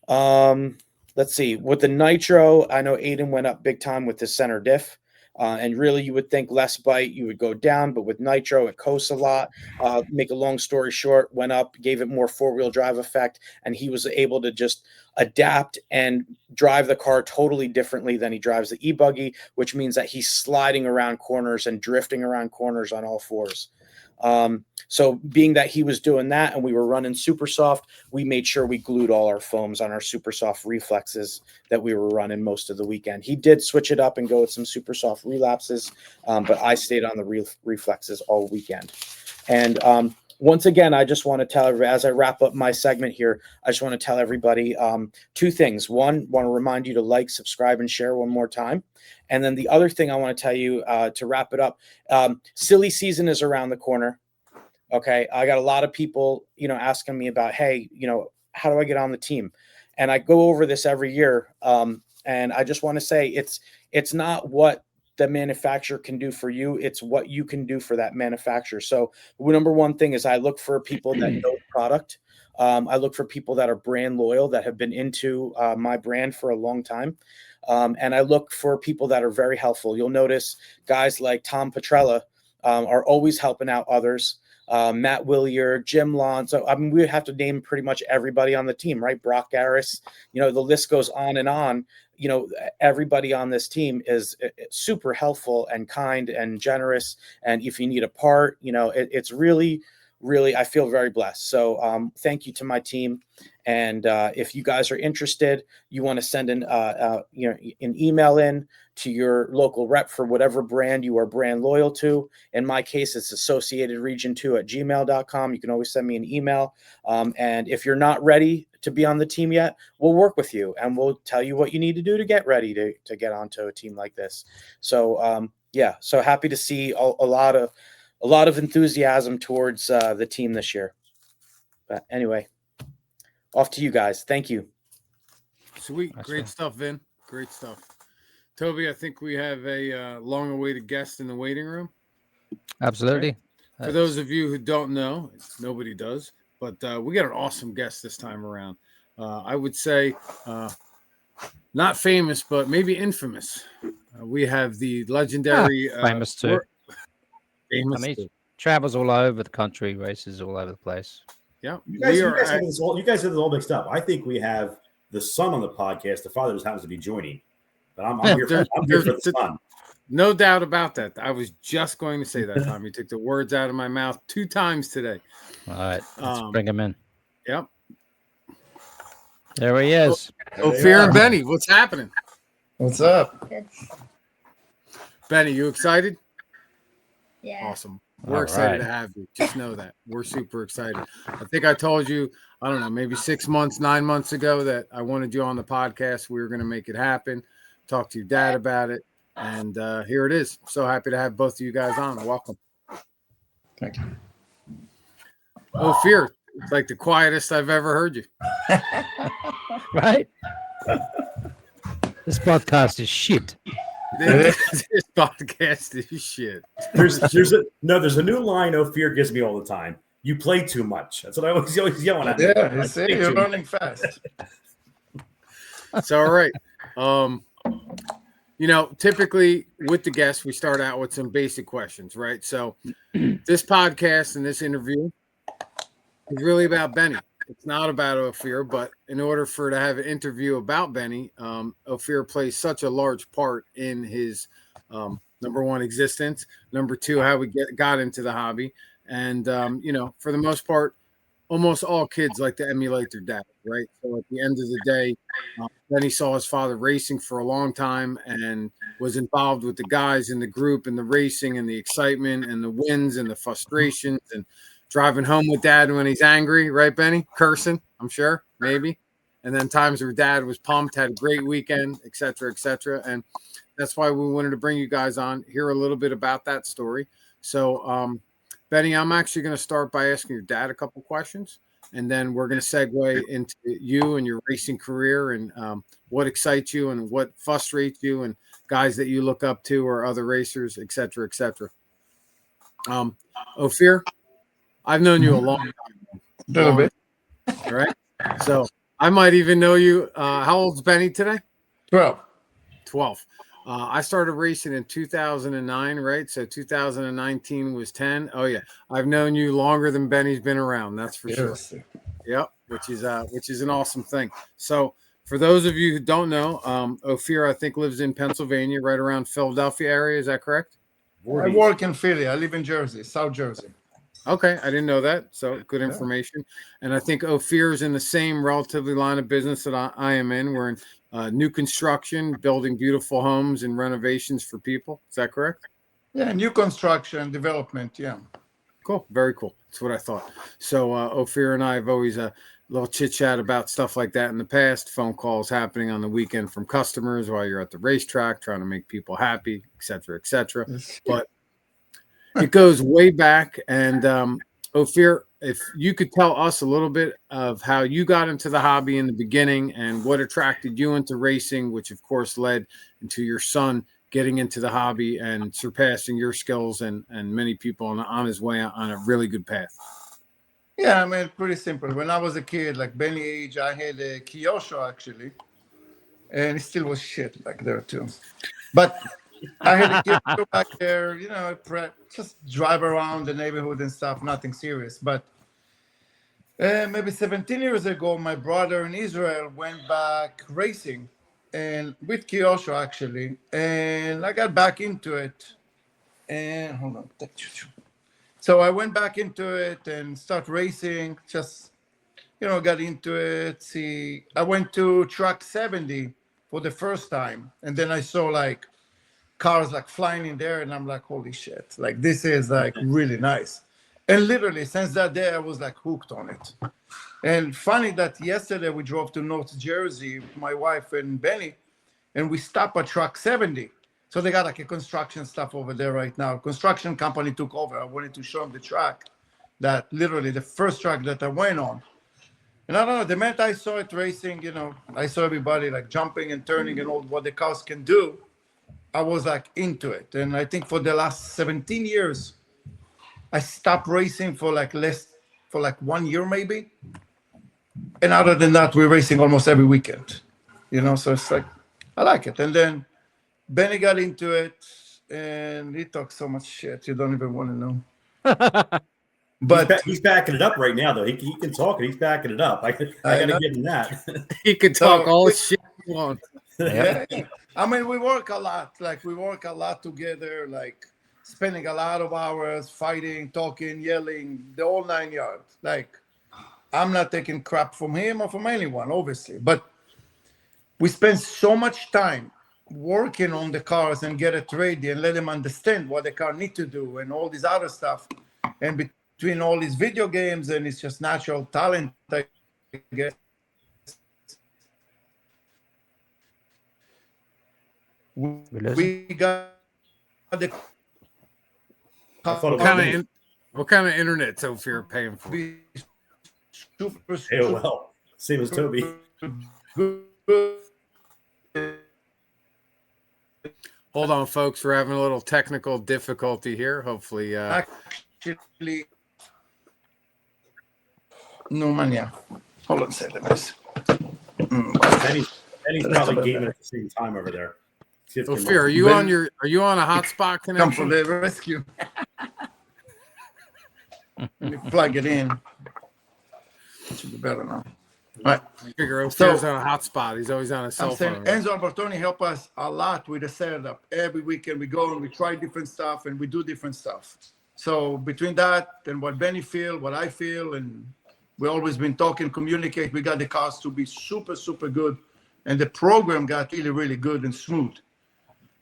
Let's see. With the nitro, I know Aiden went up big time with the center diff. And really, you would think less bite, you would go down. But with nitro, it coasts a lot. Make a long story short, went up, gave it more four-wheel drive effect. And he was able to just adapt and drive the car totally differently than he drives the e-buggy, which means that he's sliding around corners and drifting around corners on all fours. So being that he was doing that and we were running super soft, we made sure we glued all our foams on our super soft reflexes that we were running most of the weekend. He did switch it up and go with some super soft relapses, but I stayed on the reflexes all weekend. And once again, I just want to tell everybody, as I wrap up my segment here, I just want to tell everybody two things. One, want to remind you to like, subscribe, and share one more time. And then the other thing I want to tell you to wrap it up, silly season is around the corner. Okay. I got a lot of people, asking me about, hey, how do I get on the team? And I go over this every year. And I just want to say it's not what the manufacturer can do for you. It's what you can do for that manufacturer. So number one thing is I look for people that know the product. I look for people that are brand loyal, that have been into my brand for a long time. And I look for people that are very helpful. You'll notice guys like Tom Petrella are always helping out others. Matt Willier, Jim Lawn. So, we have to name pretty much everybody on the team, right? Brock Garris, the list goes on and on. Everybody on this team is super helpful and kind and generous. And if you need a part, it's really, really, I feel very blessed. So thank you to my team. And if you guys are interested, you want to send an email in to your local rep for whatever brand you are brand loyal to. In my case, it's associatedregion2@gmail.com. You can always send me an email. And if you're not ready to be on the team yet, we'll work with you and we'll tell you what you need to do to get ready to get onto a team like this. So so happy to see a lot of enthusiasm towards the team this year. But anyway, off to you guys. Thank you. Sweet. Great stuff, Vin. Great stuff. Toby, I think we have a long-awaited guest in the waiting room. Absolutely. Right? For those of you who don't know, nobody does, but we got an awesome guest this time around. I would say not famous, but maybe infamous. We have the legendary... famous too. Famous he travels all over the country, races all over the place. Yeah. You guys have this all mixed up. I think we have the son on the podcast. The father just happens to be joining. But I'm here for the son. No doubt about that. I was just going to say that, Tom. You took the words out of my mouth 2 times today. All right, let's bring him in. Yep. There he is. Ofir and Benny, what's happening? What's up? Good. Benny, you excited? Yeah. Awesome. We're excited to have you. Just know that. We're super excited. I think I told you, I don't know, maybe 6 months, 9 months ago that I wanted you on the podcast. We were going to make it happen. Talk to your dad about it. And here it is. So happy to have both of you guys on. Welcome. Thank you. Ofir, it's like the quietest I've ever heard you. Right? This podcast is shit. This podcast is shit. There's a new line Ofir gives me all the time. You play too much. That's what I always yelling at. Yeah, you see, you're learning fast. It's all right. Typically with the guests, we start out with some basic questions, right? So this podcast and this interview is really about Benny. It's not about Ofir, but in order to have an interview about Benny, Ofir plays such a large part in his number one, existence, number two, how we got into the hobby. And, for the most part, almost all kids like to emulate their dad, right? So at the end of the day, Benny saw his father racing for a long time and was involved with the guys in the group and the racing and the excitement and the wins and the frustrations and driving home with dad when he's angry, right, Benny? Cursing, I'm sure, maybe. And then times where dad was pumped, had a great weekend, et cetera, et cetera. And that's why we wanted to bring you guys on, hear a little bit about that story. So, Benny, I'm actually going to start by asking your dad a couple questions, and then we're going to segue into you and your racing career and what excites you and what frustrates you and guys that you look up to or other racers, et cetera, et cetera. Ofir, I've known you a long time. A little bit. Right? So I might even know you. How old's Benny today? 12. 12. I started racing in 2009, right? So 2019 was 10. Oh yeah, I've known you longer than Benny's been around. That's for sure. Yep, which is an awesome thing. So for those of you who don't know, Ofir, I think, lives in Pennsylvania, right around Philadelphia area. Is that correct? I work in Philly. I live in Jersey, South Jersey. Okay, I didn't know that. So good information. And I think Ofir is in the same relatively line of business that I am in. We're in new construction, building beautiful homes and renovations for people. Is that correct? Yeah, new construction, development, yeah. Cool. Very cool. That's what I thought. So Ofir and I have always a little chit-chat about stuff like that in the past, phone calls happening on the weekend from customers while you're at the racetrack, trying to make people happy, et cetera, et cetera. But it goes way back. And Ofir, if you could tell us a little bit of how you got into the hobby in the beginning and what attracted you into racing, which of course led into your son getting into the hobby and surpassing your skills and many people on his way on a really good path. Yeah, I mean, pretty simple. When I was a kid, like Benny age, I had a Kyosho actually, and it still was shit back there too. But I had a Kyosho back there, just drive around the neighborhood and stuff, nothing serious. But maybe 17 years ago, my brother in Israel went back racing, and with Kyosho actually, and I got back into it. And hold on. So I went back into it and start racing, just, got into it. I went to track 70 for the first time. And then I saw like cars like flying in there and I'm like, holy shit, like this is like really nice. And literally since that day, I was like hooked on it. And funny that yesterday we drove to North Jersey, my wife and Benny, and we stopped at track 70. So they got like a construction stuff over there right now. Construction company took over. I wanted to show them the track, that literally the first track that I went on. And I don't know, the minute I saw it racing, I saw everybody like jumping and turning and all what the cars can do. I was like into it. And I think for the last 17 years, I stopped racing for like 1 year maybe. And other than that, we're racing almost every weekend, so it's like, I like it. And then Benny got into it, and he talks so much shit you don't even want to know. But he's backing it up right now, though. He can talk, and he's backing it up. I got to give him that. He could talk all the shit he wants. Yeah. I mean, we work a lot. Like we work a lot together. Like spending a lot of hours fighting, talking, yelling, the whole 9 yards. Like I'm not taking crap from him or from anyone, obviously, but we spend so much time working on the cars and get it ready and let them understand what the car need to do and all this other stuff. And between all these video games and it's just natural talent, I guess. We got the I thought it What was me. what kind of internet Ofir paying for? be super, AOL, same as Toby. good. Hold on, folks. We're having a little technical difficulty here. Hopefully, Actually, no mania. Hold on a second. Benny's probably gaming at the same time over there. Ofir, are you on a hotspot Come for connection? the rescue. Let me plug it in. It should be better now. All right. I figure Ofir's on a hotspot. He's always on a cell I'm saying phone. Enzo and Bertoni help us a lot with the setup. Every weekend we go and we try different stuff and we do different stuff. So between that and what Benny feel, what I feel, and we always been talking, communicate. We got the cars to be super, super good, and the program got really, really good and smooth.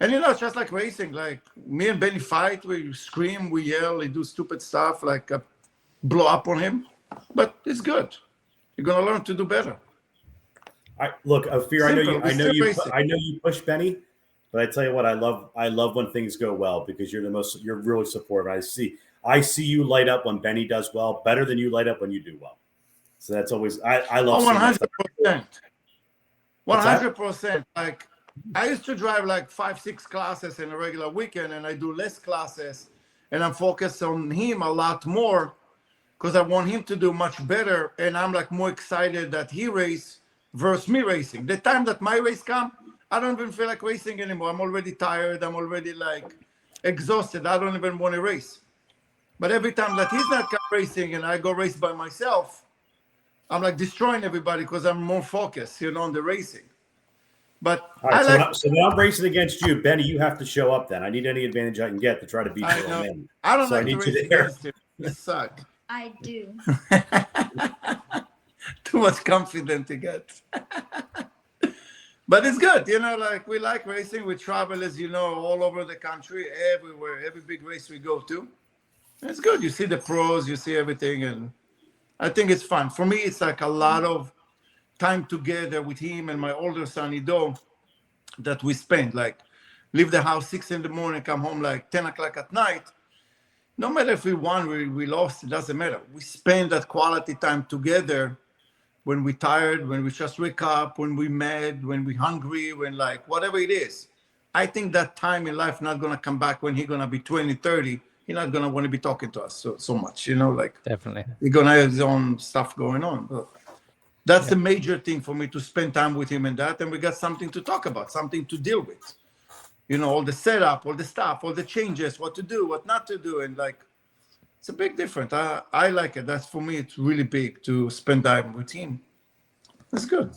And it's just like racing. Like me and Benny fight, we scream, we yell, we do stupid stuff, like blow up on him. But it's good. You're gonna learn to do better. Look, Ofir, I know Simple. you push Benny, but I tell you what, I love when things go well because you're really supportive. I see you light up when Benny does well, better than you light up when you do well. So that's always I love. 100%. 100%. Like I used to drive like 5-6 classes in a regular weekend, and I do less classes, and I'm focused on him a lot more because I want him to do much better, and I'm like more excited that he race versus me racing. The time that my race come, I don't even feel like racing anymore. I'm already tired. I'm already like exhausted. I don't even want to race. But every time that he's not racing and I go race by myself, I'm like destroying everybody because I'm more focused, on the racing. But right, so when I'm racing against you, Benny, you have to show up then. I need any advantage I can get to try to beat you. I don't like to race against him. You suck. I do. Too much confidence to get. But it's good, like we like racing. We travel, as all over the country, everywhere, every big race we go to. It's good. You see the pros, you see everything, and I think it's fun. For me, it's like a lot of time together with him and my older son, Ido, that we spend. Like, leave the house 6 a.m, come home like 10 o'clock at night. No matter if we won or we lost, it doesn't matter. We spend that quality time together when we're tired, when we just wake up, when we're mad, when we're hungry, when like whatever it is. I think that time in life not going to come back when he's going to be 20, 30. He's not going to want to be talking to us so much, like Definitely. He's going to have his own stuff going on. But that's the major thing for me, to spend time with him and that. And we got something to talk about, something to deal with. All the setup, all the stuff, all the changes, what to do, what not to do. And like, it's a big difference. I like it. That's for me, it's really big to spend time with him. That's good.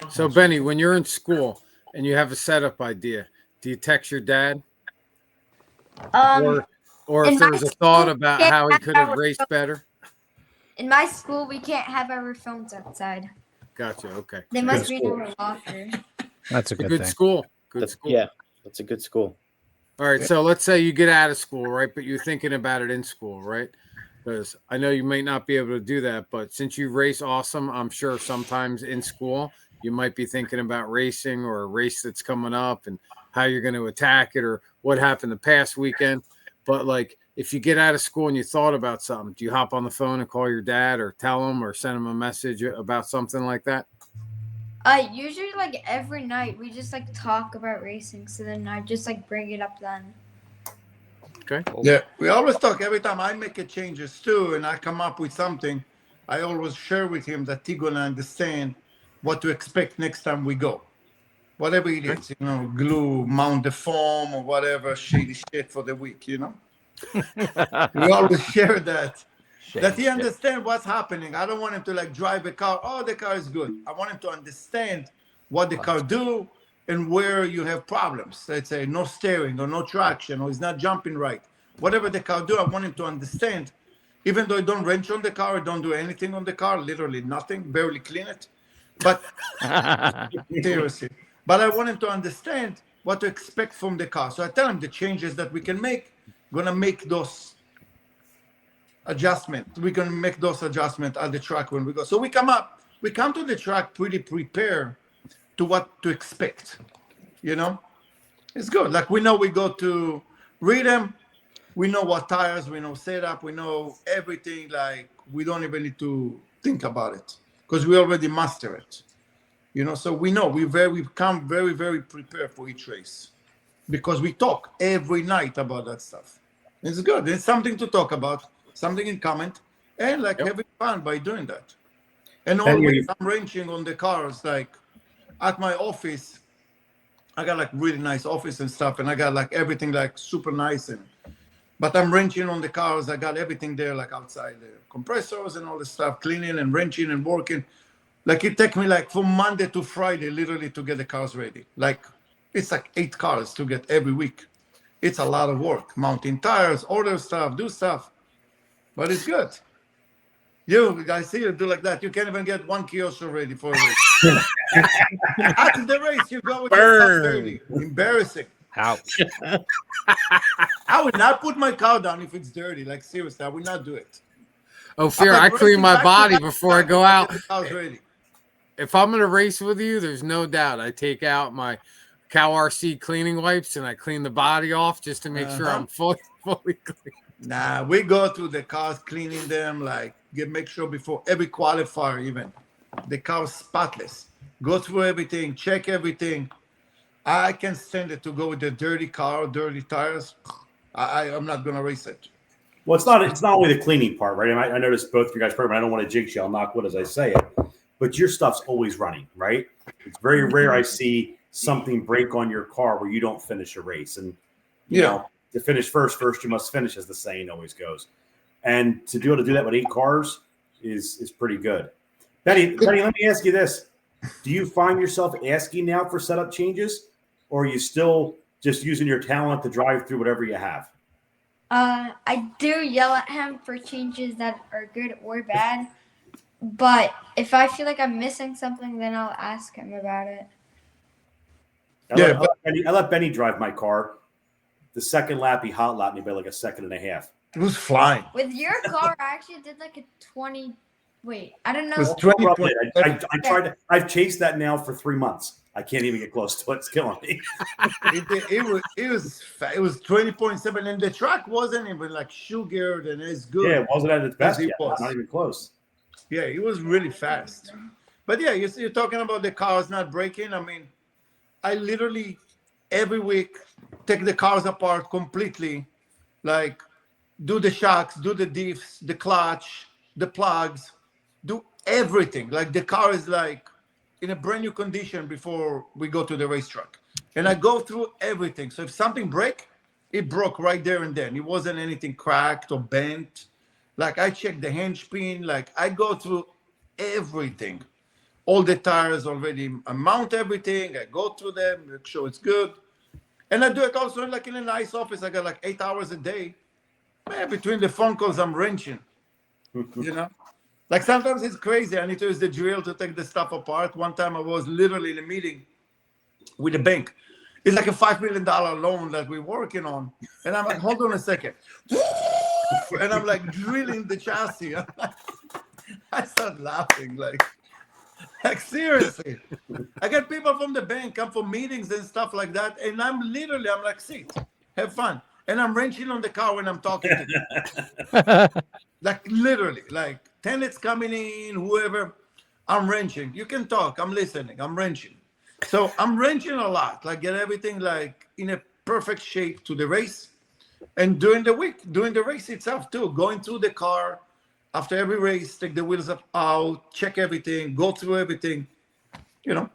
So Benny, when you're in school and you have a setup idea, do you text your dad? Or if there's a thought about how he could have raced better? In my school, we can't have our phones outside. Gotcha. Okay. They must be in our locker. That's a good thing. School. Good school. Yeah, that's a good school. All right. So let's say you get out of school, right? But you're thinking about it in school, right? Because I know you may not be able to do that, but since you race awesome, I'm sure sometimes in school you might be thinking about racing or a race that's coming up and how you're going to attack it or what happened the past weekend. But like, if you get out of school and you thought about something, do you hop on the phone and call your dad or tell him or send him a message about something like that? Usually like every night we just like talk about racing. So then I just like bring it up then. Okay. Yeah, we always talk. Every time I make a changes too, and I come up with something, I always share with him that he's gonna understand what to expect next time we go. Whatever it is, glue, mount the foam, or whatever shady shit for the week, We always share that. That he understand what's happening. I don't want him to like drive a car. Oh, the car is good. I want him to understand what the car do, and where you have problems. Let's say no steering or no traction or it's not jumping right. Whatever the car do, I want him to understand. Even though I don't wrench on the car, I don't do anything on the car, literally nothing, barely clean it. But seriously. But I want him to understand what to expect from the car. So I tell him the changes that we can make, gonna make those adjustments. We're gonna make those adjustments at the track when we go. So we come to the track pretty prepared to what to expect. You know? It's good. Like we know we go to rhythm, we know what tires, we know setup, we know everything. Like we don't even need to think about it because we already master it. You know, so we know we come very, very prepared for each race because we talk every night about that stuff. It's good. It's something to talk about, something in comment, and like having fun by doing that. And always I'm wrenching on the cars, like at my office. I got like really nice office and stuff, and I got like everything like super nice but I'm wrenching on the cars. I got everything there, like outside the compressors and all the stuff, cleaning and wrenching and working. Like it takes me like from Monday to Friday, literally to get the cars ready. Like it's like 8 cars to get every week. It's a lot of work, mounting tires, order stuff, do stuff, but it's good. I see you do like that. You can't even get 1 Kyosho ready for a race. After the race, you go with your stuff dirty. Embarrassing. Ouch. I would not put my car down if it's dirty. Like seriously, I would not do it. Ofir, I clean my body before I go out. If I'm going to race with you, there's no doubt I take out my Cow RC cleaning wipes and I clean the body off just to make sure I'm fully clean. Nah, we go through the cars, cleaning them, like make sure before every qualifier even. The car's spotless. Go through everything, check everything. I can stand it to go with the dirty car, dirty tires. I'm not going to race it. Well, it's not only the cleaning part, right? I noticed both your guys' program. I don't want to jinx you. I'll knock wood as I say it. But your stuff's always running, right? It's very rare I see something break on your car where you don't finish a race. And, you know, to finish first you must finish, as the saying always goes. And to be able to do that with 8 cars is pretty good. Benny, let me ask you this. Do you find yourself asking now for setup changes? Or are you still just using your talent to drive through whatever you have? I do yell at him for changes that are good or bad. But if I feel like I'm missing something, then I'll ask him about it. I let Benny drive my car. The second lap, he hot lapped me by like a second and a half. It was flying. With your car, I actually did like a 20. Wait, I don't know. It was 20. I tried to. I've chased that now for 3 months. I can't even get close to it. It's killing me. it was 20.7, and the track wasn't even like shoe geared and it's good. Yeah, it wasn't at its best yet. Not even close. Yeah, it was really fast. But yeah, you're talking about the cars not breaking. I mean, I literally every week take the cars apart completely, like do the shocks, do the diffs, the clutch, the plugs, do everything. Like the car is like in a brand new condition before we go to the racetrack. And I go through everything. So if something break, it broke right there and then. It wasn't anything cracked or bent. Like I check the hinge pin, like I go through everything. All the tires already, I mount everything, I go through them, make sure it's good. And I do it also like in a nice office. I got like 8 hours a day. Man, between the phone calls, I'm wrenching, you know? Like sometimes it's crazy. I need to use the drill to take the stuff apart. One time I was literally in a meeting with a bank. It's like a $5 million loan that we're working on. And I'm like, hold on a second. And I'm like drilling the chassis. I start laughing like seriously. I get people from the bank come for meetings and stuff like that. And I'm like, sit, have fun. And I'm wrenching on the car when I'm talking to them. Like literally, like tenants coming in, whoever, I'm wrenching. You can talk, I'm listening, I'm wrenching. So I'm wrenching a lot, like get everything like in a perfect shape to the race. And during the week, during the race itself too, going through the car after every race, take the wheels out, check everything, go through everything. You know,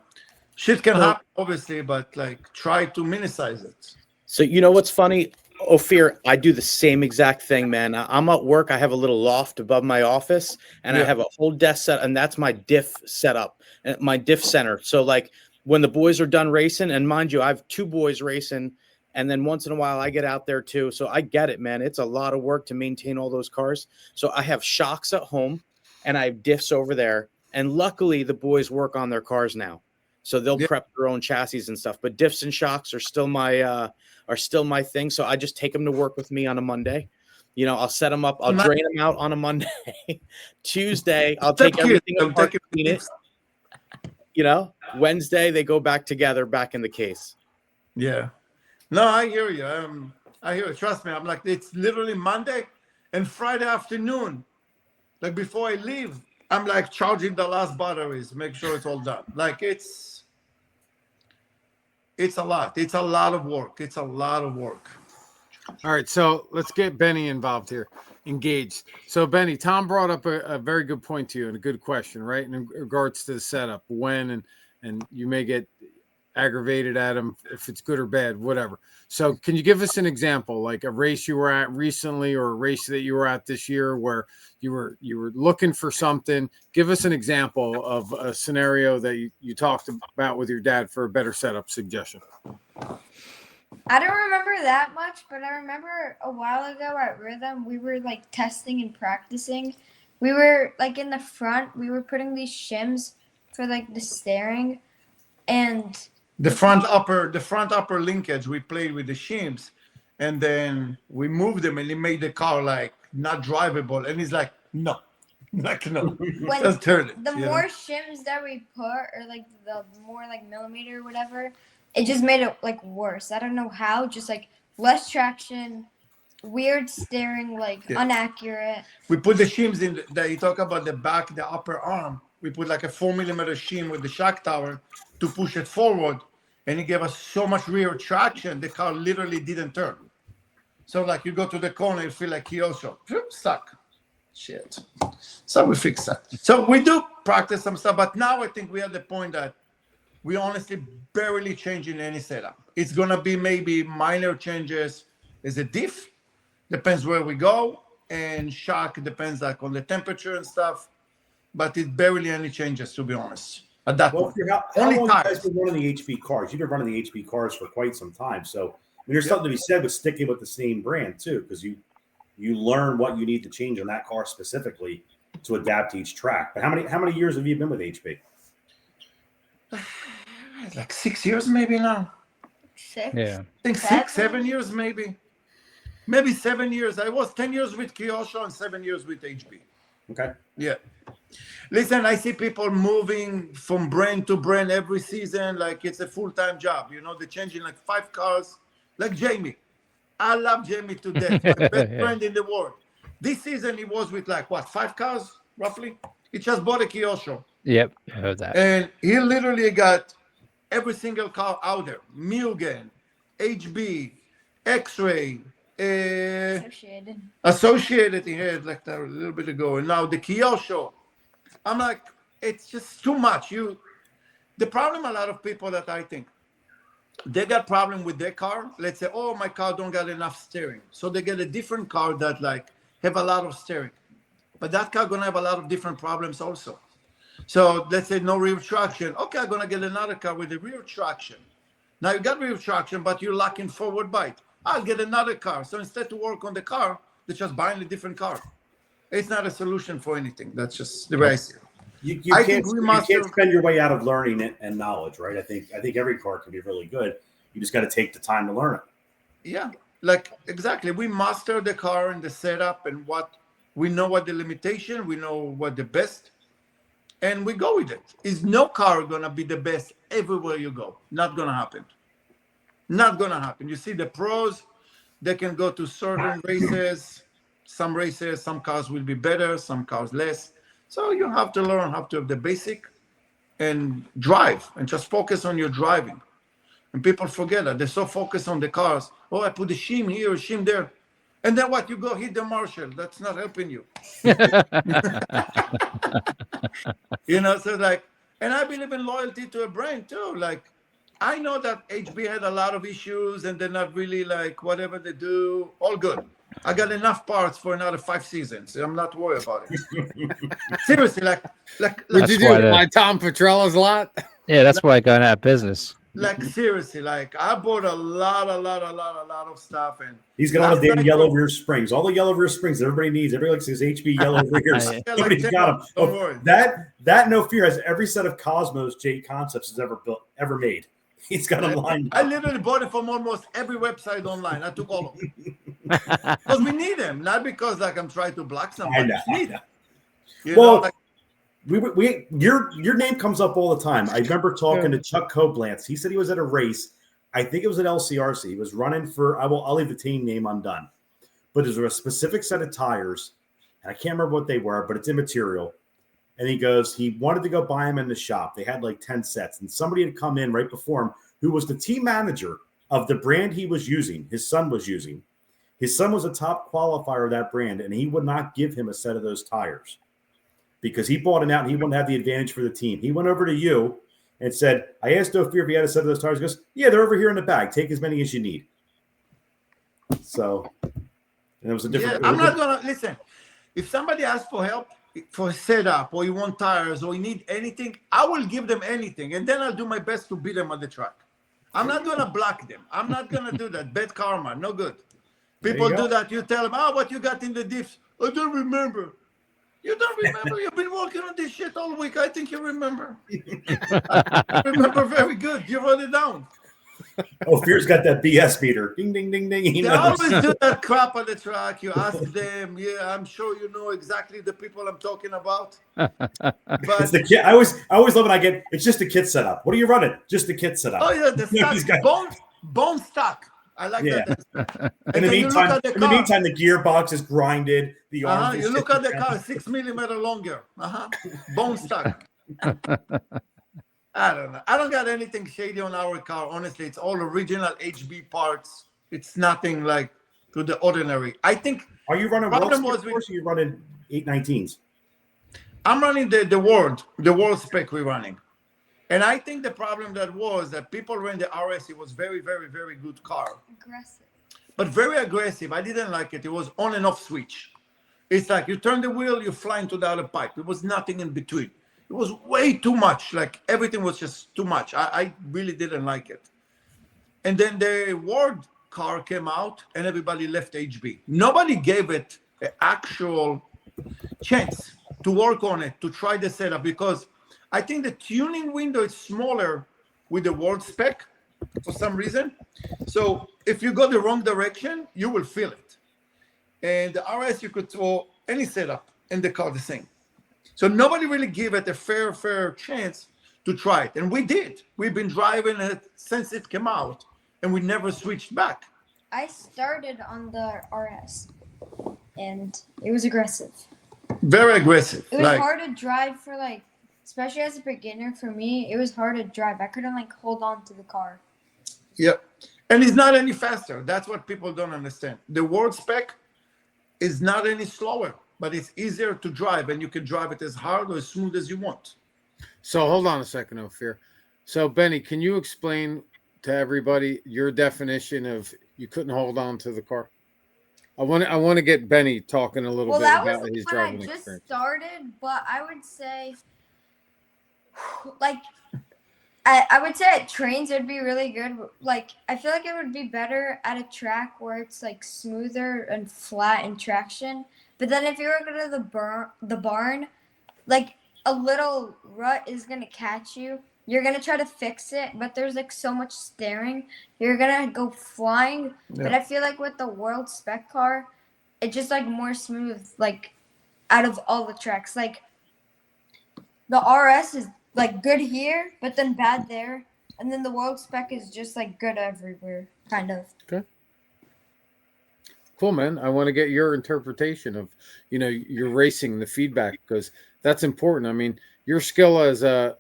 shit can happen obviously, but like try to minimize it. So you know what's funny? Ofir, I do the same exact thing, man. I'm at work. I have a little loft above my office, and I have a whole desk set, and that's my diff setup, my diff center. So, like, when the boys are done racing, and mind you, I have 2 boys racing, and then once in a while I get out there too. So I get it, man. It's a lot of work to maintain all those cars. So I have shocks at home and I have diffs over there. And luckily the boys work on their cars now. So they'll prep their own chassis and stuff. But diffs and shocks are still my thing. So I just take them to work with me on a Monday. You know, I'll set them up. I'll drain them out on a Monday. Tuesday, I'll take everything apart, clean it. You know, Wednesday they go back together, back in the case. Yeah. No, I hear you. I hear you. Trust me. I'm like, it's literally Monday and Friday afternoon. Like before I leave, I'm like charging the last batteries, make sure it's all done. Like it's a lot. It's a lot of work. It's a lot of work. All right, so let's get Benny involved here, engaged. So Benny, Tom brought up a very good point to you and a good question, right? In regards to the setup, when and you may get aggravated at him if it's good or bad, whatever. So can you give us an example, like a race you were at recently or a race that you were at this year where you were looking for something? Give us an example of a scenario that you talked about with your dad for a better setup suggestion. I don't remember that much, but I remember a while ago at Rhythm, we were like testing and practicing. We were like in the front, we were putting these shims for like the steering, and the front upper linkage, we played with the shims, and then we moved them and it made the car like not drivable. And he's like, no. Just turn it. The more shims that we put, or like the more like millimeter or whatever, it just made it like worse. I don't know how, just like less traction, weird steering, like inaccurate. We put the shims in that you talk about the back, the upper arm. We put like a 4mm shim with the shock tower to push it forward, and it gave us so much rear traction, the car literally didn't turn. So like you go to the corner, you feel like Kyosho, stuck. Shit. So we fix that. So we do practice some stuff, but now I think we are at the point that we honestly barely changing any setup. It's gonna be maybe minor changes as a diff, depends where we go, and shock depends like on the temperature and stuff, but it's barely any changes, to be honest. At that point. How long you guys been running the HP cars? You've been running the HP cars for quite some time. So I mean, there's something to be said with sticking with the same brand too, because you learn what you need to change on that car specifically to adapt to each track. But how many years have you been with HP? Like 6 years maybe now. 6? Yeah. I think 6, 7 years maybe. Maybe 7 years. I was 10 years with Kyosho and 7 years with HP. Okay. Yeah. Listen, I see people moving from brand to brand every season like it's a full-time job. You know, they're changing like 5 cars, like Jamie. I love Jamie to death, my best friend in the world. This season, he was with like, 5 cars, roughly? He just bought a Kyosho. Yep, I heard that. And he literally got every single car out there. Mugen, HB, X-Ray, Associated he had like that a little bit ago. And now the Kyosho. I'm like, it's just too much. The problem, a lot of people that I think, they got problem with their car. Let's say, oh, my car don't got enough steering. So they get a different car that like have a lot of steering. But that car gonna have a lot of different problems also. So let's say no rear traction. Okay, I'm gonna get another car with the rear traction. Now you got rear traction, but you're lacking forward bite. I'll get another car. So instead to work on the car, they're just buying a different car. It's not a solution for anything. That's just the way I see it. You can't spend your way out of learning it and knowledge, right? I think every car can be really good. You just got to take the time to learn it. Yeah, like exactly. We master the car and the setup and what we know, what the limitation, we know what the best, and we go with it. Is no car gonna be the best everywhere you go? Not gonna happen. Not gonna happen. You see the pros, they can go to certain races. Some races, some cars will be better, some cars less. So you have to learn how to have the basic and drive and just focus on your driving. And people forget that. They're so focused on the cars. Oh, I put a shim here, a shim there. And then what? You go hit the marshal. That's not helping you. You know, so like, and I believe in loyalty to a brand too. Like, I know that HB had a lot of issues and they're not really like whatever they do, all good. I got enough parts for another 5 seasons. I'm not worried about it. Seriously, like Would you do it? My Tom Petrella's lot? Yeah, that's why going out of business. Like seriously, like I bought a lot of stuff, and He's got all the last damn night, yellow rear springs, all the yellow rear springs that everybody needs. Everybody likes his HB yellow rears. Yeah, like Nobody's 10 got of them. them, don't worry. That No Fear has every set of Cosmos J Concepts has ever made. He's got them lined I up. literally bought it from almost every website online. I took all of them because we need them, not because like I'm trying to block somebody. I know. We need them. You Well, know, like, your name comes up all the time. I remember talking to Chuck Koblantz. He said he was at a race. I think it was at LCRC. He was running for. I'll leave the team name undone, but there's a specific set of tires, and I can't remember what they were, but it's immaterial. And he goes, he wanted to go buy them in the shop. They had like 10 sets, and somebody had come in right before him who was the team manager of the brand he was using. His son was using. His son was a top qualifier of that brand, and he would not give him a set of those tires, because he bought them out and he wanted to have the advantage for the team. He went over to you and said, I asked Ofir if he had a set of those tires. He goes, yeah, they're over here in the bag. Take as many as you need. So, and it was a different. I'm not going to listen. If somebody asks for help for setup, or you want tires, or you need anything, I will give them anything. And then I'll do my best to beat them on the track. I'm not going to block them. I'm not going to do that. Bad karma. No good. People do that. You tell them, what you got in the diffs? I don't remember. You don't remember? You've been working on this shit all week. I think you remember. I remember very good. You wrote it down. Ofir's got that BS meter. Ding, ding, ding, ding. They always do that crap on the track. You ask them, yeah, I'm sure you know exactly the people I'm talking about. But it's the kit. I always love when I get, it's just a kit setup. What are you running? Just a kit setup. oh yeah, the stock, bone stock. I like that. In the meantime, the gearbox is grinded. The arm. You look at the car, 6 millimeter longer. Bone stock. I don't know. I don't got anything shady on our car. Honestly, it's all original HB parts. It's nothing like to the ordinary. I think. Are you running world spec, or are you running 819s? I'm running the world spec we're running. And I think the problem that people ran the RS, it was very, very, very good car. Aggressive. But very aggressive. I didn't like it. It was on and off switch. It's like you turn the wheel, you fly into the other pipe. There was nothing in between. It was way too much. Like everything was just too much. I really didn't like it. And then the world car came out and everybody left HB. Nobody gave it an actual chance to work on it, to try the setup, because I think the tuning window is smaller with the world spec for some reason. So if you go the wrong direction, you will feel it. And the RS, you could throw any setup in the car the same. So nobody really gave it a fair chance to try it. And we did. We've been driving it since it came out, and we never switched back. I started on the RS, and it was aggressive. Very aggressive. It was hard to drive for, like, especially as a beginner for me, it was hard to drive. I couldn't, like, hold on to the car. Yep. And it's not any faster. That's what people don't understand. The world spec is not any slower, but it's easier to drive, and you can drive it as hard or as smooth as you want. So hold on a second, Ofir. So Benny, can you explain to everybody your definition of you couldn't hold on to the car? I want to get Benny talking a little bit about his driving experience. Well, that was when I just started, but I would say, like, I would say at trains it would be really good. Like, I feel like it would be better at a track where it's like smoother and flat in traction. But then if you were going to the barn, like a little rut is gonna catch you. You're gonna try to fix it, but there's like so much steering. You're gonna go flying. Yeah. But I feel like with the world spec car, it's just like more smooth. Like out of all the tracks, like the RS is like good here, but then bad there, and then the world spec is just like good everywhere, kind of. Okay. Cool, man. I want to get your interpretation of, your racing, the feedback, because that's important. I mean, your skill as a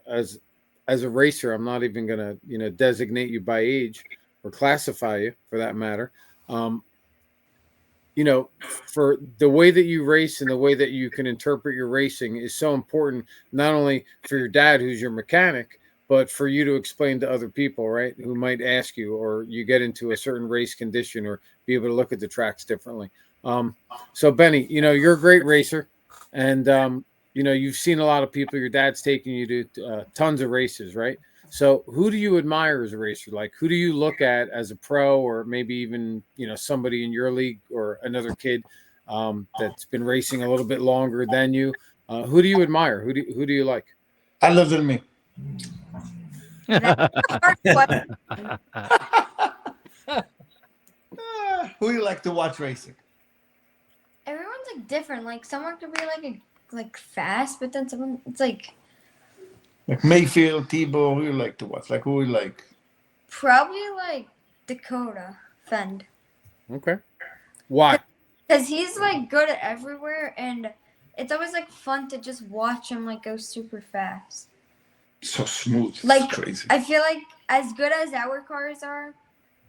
racer, I'm not even going to, designate you by age or classify you for that matter. For the way that you race and the way that you can interpret your racing is so important, not only for your dad, who's your mechanic, but for you to explain to other people, right, who might ask you, or you get into a certain race condition or be able to look at the tracks differently. So Benny, you're a great racer, and you've seen a lot of people. Your dad's taking you to tons of races, right? So who do you admire as a racer? Like, who do you look at as a pro, or maybe even, somebody in your league or another kid that's been racing a little bit longer than you? Who do you admire? Who do you like? I love me. That's a hard question. Who you like to watch racing? Everyone's like different. Like someone could be like fast, but then someone it's like Mayfield, Tebow. Who you like to watch? Like, who you like? probably like Dakota Fend. Okay. Why? Because he's like good at everywhere, and it's always like fun to just watch him like go super fast. So smooth. It's Like crazy. I feel like as good as our cars are,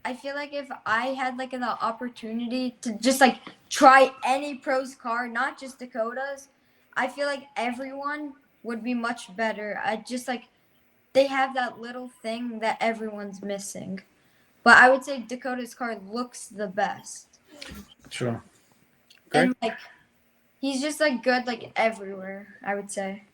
I feel like if I had like the opportunity to just like try any pro's car, not just Dakota's, I feel like everyone would be much better. I just like they have that little thing that everyone's missing. But I would say Dakota's car looks the best. Sure. Okay. And like he's just like good like everywhere, I would say.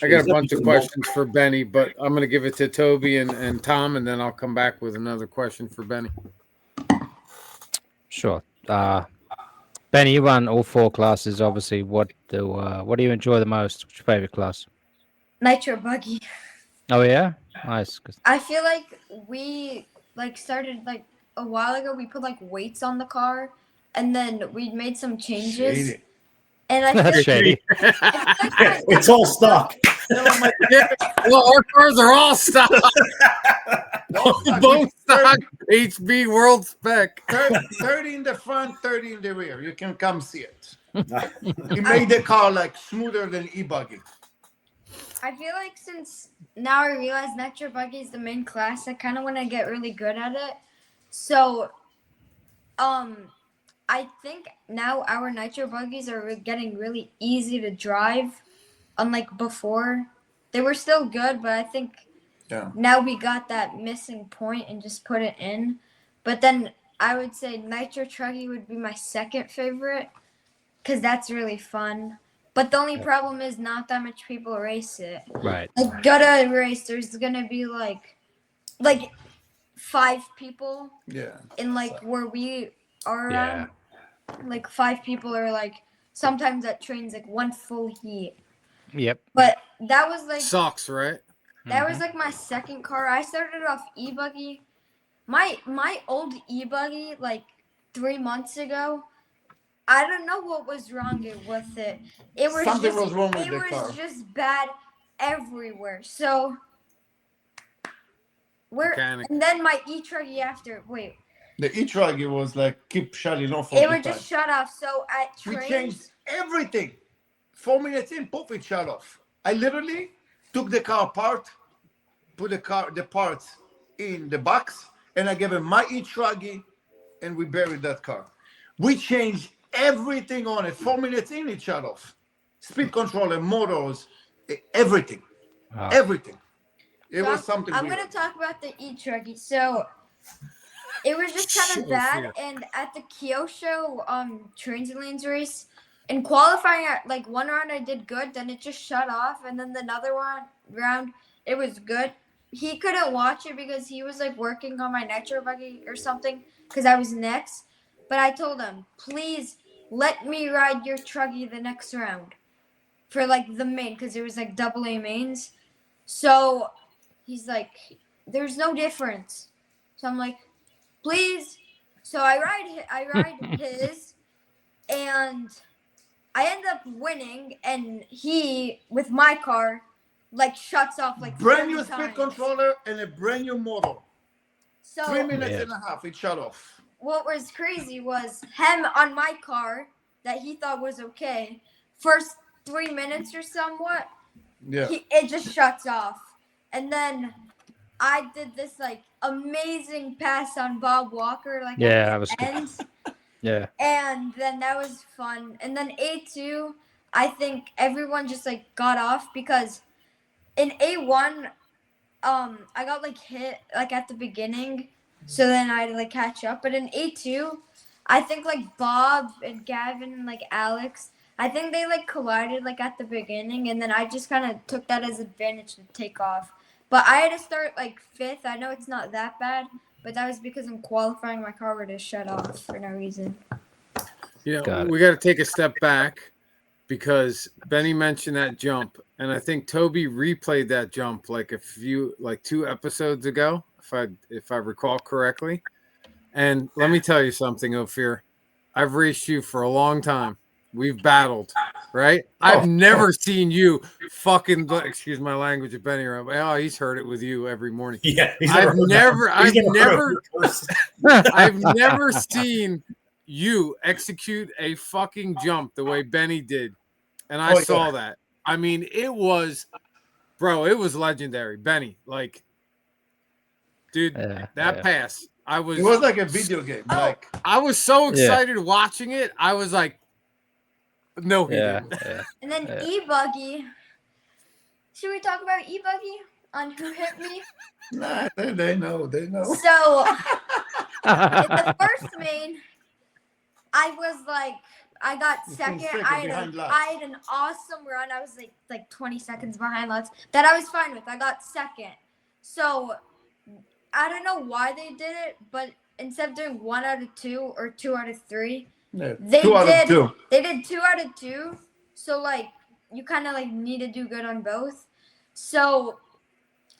I got a bunch of questions for Benny, but I'm going to give it to Toby and Tom, and then I'll come back with another question for Benny. Sure. Benny, you run all 4 classes. Obviously, what do you enjoy the most? What's your favorite class? Nitro buggy. Oh yeah, nice. I feel like we like started like a while ago. We put like weights on the car, and then we made some changes. Shady. And I That's feel shady. It's all stock. Yeah, well, our cars are all stock. Both stock, HB World Spec. 30 in the front, 30 in the rear. You can come see it. He made the car like smoother than e-buggy. I feel like since now I realize Nitro Buggy is the main class, I kind of want to get really good at it. So, I think now our Nitro Buggies are getting really easy to drive. Unlike before, they were still good, but I think now we got that missing point and just put it in. But then I would say Nitro Truggy would be my second favorite because that's really fun. But the only problem is not that much people race it. Right. Like gotta race, there's gonna be like 5 people. Yeah. In like where we are Yeah. around. Like 5 people are like sometimes that trains like one full heat. Yep. But that was like Sucks, right? that was like my second car. I started off e-buggy. My old e-buggy like 3 months ago. I don't know what was wrong with it. It was Something was wrong with it the was car. just bad everywhere. So Mechanic. and then my e-truggy after wait. The e-truggy was like keep shutting off all It the would time. just shut off. So at We trains, changed everything. 4 minutes in, poof, it shut off. I literally took the car apart, put the parts in the box, and I gave him my e-truggy, and we buried that car. We changed everything on it. 4 minutes in, it shut off. Speed controller, motors, everything. Wow. Everything. It So was something I'm weird. gonna talk about the e-truggy. So it was just kind of bad. And at the Kyosho trains and lanes race, in qualifying at like one round I did good, then it just shut off, and then another round it was good. He couldn't watch it because he was like working on my nitro buggy or something because I was next. But I told him, please let me ride your truggy the next round for like the main because it was like AA mains. So he's like, there's no difference. So I'm like, please. So I ride his, and I end up winning, and he with my car like shuts off like Brand 30 new speed times. controller and a brand new motor. So 3 minutes Yeah. and a half, it shut off. what was crazy was him on my car that he thought was okay. First 3 minutes or somewhat, Yeah. it just shuts off. And then I did this like amazing pass on Bob Walker, like Yeah, at that the was good. end. Yeah. And then that was fun. And then A2, I think everyone just like got off because in A1, I got like hit like at the beginning, so then I had to like catch up. But in A2, I think like Bob and Gavin and like Alex, I think they like collided like at the beginning, and then I just kind of took that as advantage to take off. But I had to start like 5th. I know it's not that bad, but that was because in qualifying my car would have shut off for no reason. You know, Got it. we got to take a step back because Benny mentioned that jump, and I think Toby replayed that jump like 2 episodes ago, if I recall correctly. And let me tell you something, Ofir. I've raced you for a long time. We've battled, right? I've never seen you fucking, excuse my language of Benny. Oh, he's heard it with you every morning. Yeah, I've never seen you execute a fucking jump the way Benny did. And I saw that. I mean, it was legendary. Benny, like, dude, pass. It was like a video game. Like I was so excited watching it. I was like, no, he didn't. And then E-Buggy. Should we talk about E-Buggy on who hit me? Nah, they know. So in the first main, I was like, I got second. I had an awesome run. I was like 20 seconds behind Lutz. That I was fine with. I got second. So I don't know why they did it, but instead of doing 1 out of 2 or 2 out of 3, they did 2 out of 2. So like you kind of like need to do good on both. So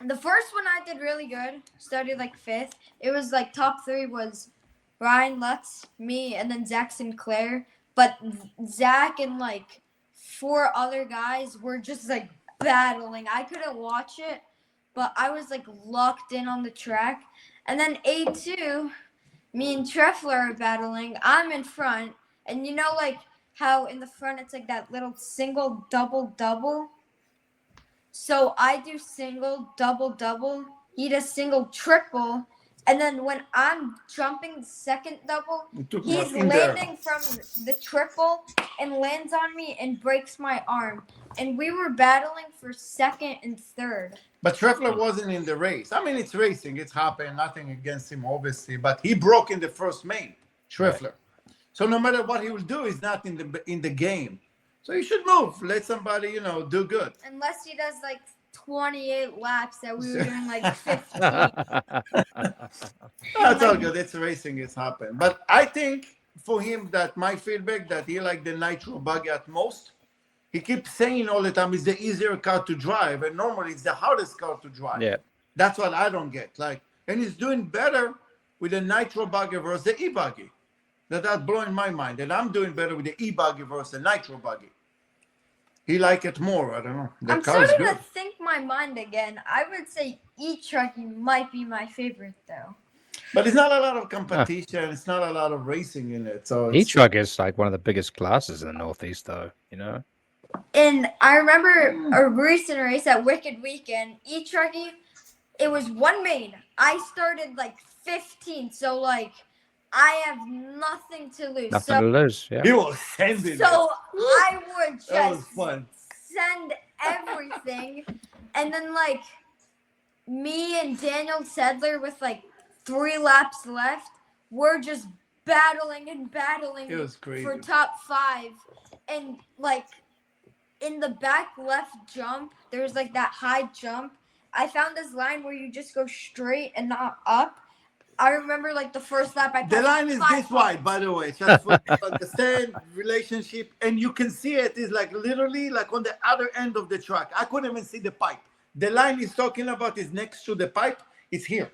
the first one I did really good. Started like 5th. It was like top 3 was Ryan, Lutz, me, and then Zach Sinclair. But Zach and like 4 other guys were just like battling. I couldn't watch it, but I was like locked in on the track. And then A2, me and Treffler are battling. I'm in front. And you know like how in the front it's like that little single, double, double? So I do single, double, double. He does single, triple. And then when I'm jumping the second double, he's landing from the triple and lands on me and breaks my arm. And we were battling for second and third. But Treffler wasn't in the race. I mean, it's racing. It's happened. Nothing against him, obviously. But he broke in the first main, Treffler. Right. So no matter what he will do, he's not in the game. So you should move. Let somebody, do good. Unless he does like 28 laps that we were doing like 15. That's all good. It's racing. It's happened. But I think for him that my feedback that he liked the nitro buggy at most. He keeps saying all the time it's the easier car to drive, and normally it's the hardest car to drive. Yeah, that's what I don't get. Like, and he's doing better with the nitro buggy versus the e-buggy. That's blowing my mind. And I'm doing better with the e-buggy versus the nitro buggy. He like it more. I don't know. I'm starting to think my mind again. I would say e-trucking might be my favorite though. But it's not a lot of competition. It's not a lot of racing in it. So e-truck is like one of the biggest classes in the Northeast, though. And I remember a recent race at Wicked Weekend, e-trucking, it was 1 main. I started like 15, so like I have nothing to lose. Nothing to lose, yeah. You will send it. So I would just send everything. And then like me and Daniel Sedler with like 3 laps left, we're just battling it was crazy. for top 5. And like in the back left jump, there's like that high jump. I found this line where you just go straight and not up. I remember like the first lap the line is this wide, by the way, just for you to understand relationship, and you can see it is like literally like on the other end of the track. I couldn't even see the pipe. The line he's talking about is next to the pipe. It's here,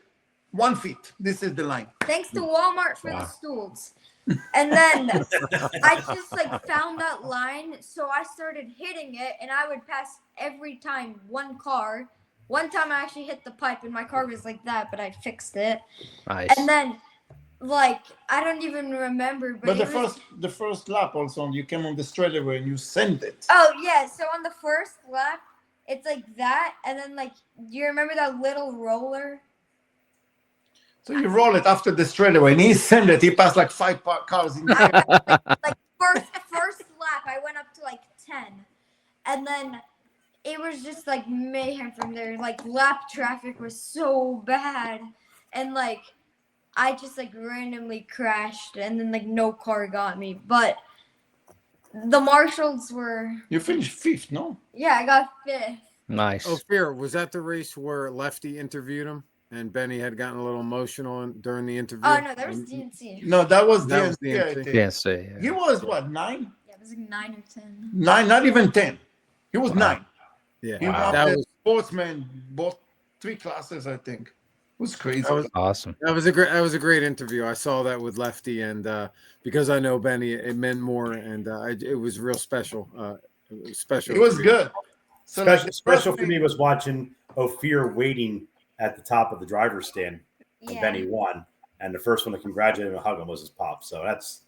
1 feet. This is the line. Thanks to Walmart for the stools. And then I just like found that line, so I started hitting it, and I would pass every time one car. One time I actually hit the pipe, and my car was like that, but I fixed it. Nice. And then, like, I don't even remember. But the first lap also, you came on the straightaway and you sent it. Oh yeah, so on the first lap, it's like that, and then like, do you remember that little roller? So you roll it after the straightaway, and he sent it. He passed like 5 cars in there. like first lap, I went up to like 10, and then it was just like mayhem from there. Like lap traffic was so bad, and like I just like randomly crashed, and then like no car got me. But The marshals were. You finished 5th, no? Yeah, I got 5th. Nice. Ofir, was that the race where Lefty interviewed him and Benny had gotten a little emotional during the interview? Oh no, that was DNC. No, that was That was DNC, I DNC. think. Can't say. He was what, 9? Yeah, it was like 9 or 10. 9, not even 10. He was 9. Yeah, He won that the was sportsman, both 3 classes, I think. It was crazy. Awesome. that was a great interview. I saw that with Lefty, and because I know Benny, it meant more, and it was real special. It was special. It was good. So Special for me was watching Ofir waiting at the top of the driver's stand when Yeah. Benny won, and the first one to congratulate him and hug him was his pop. So that's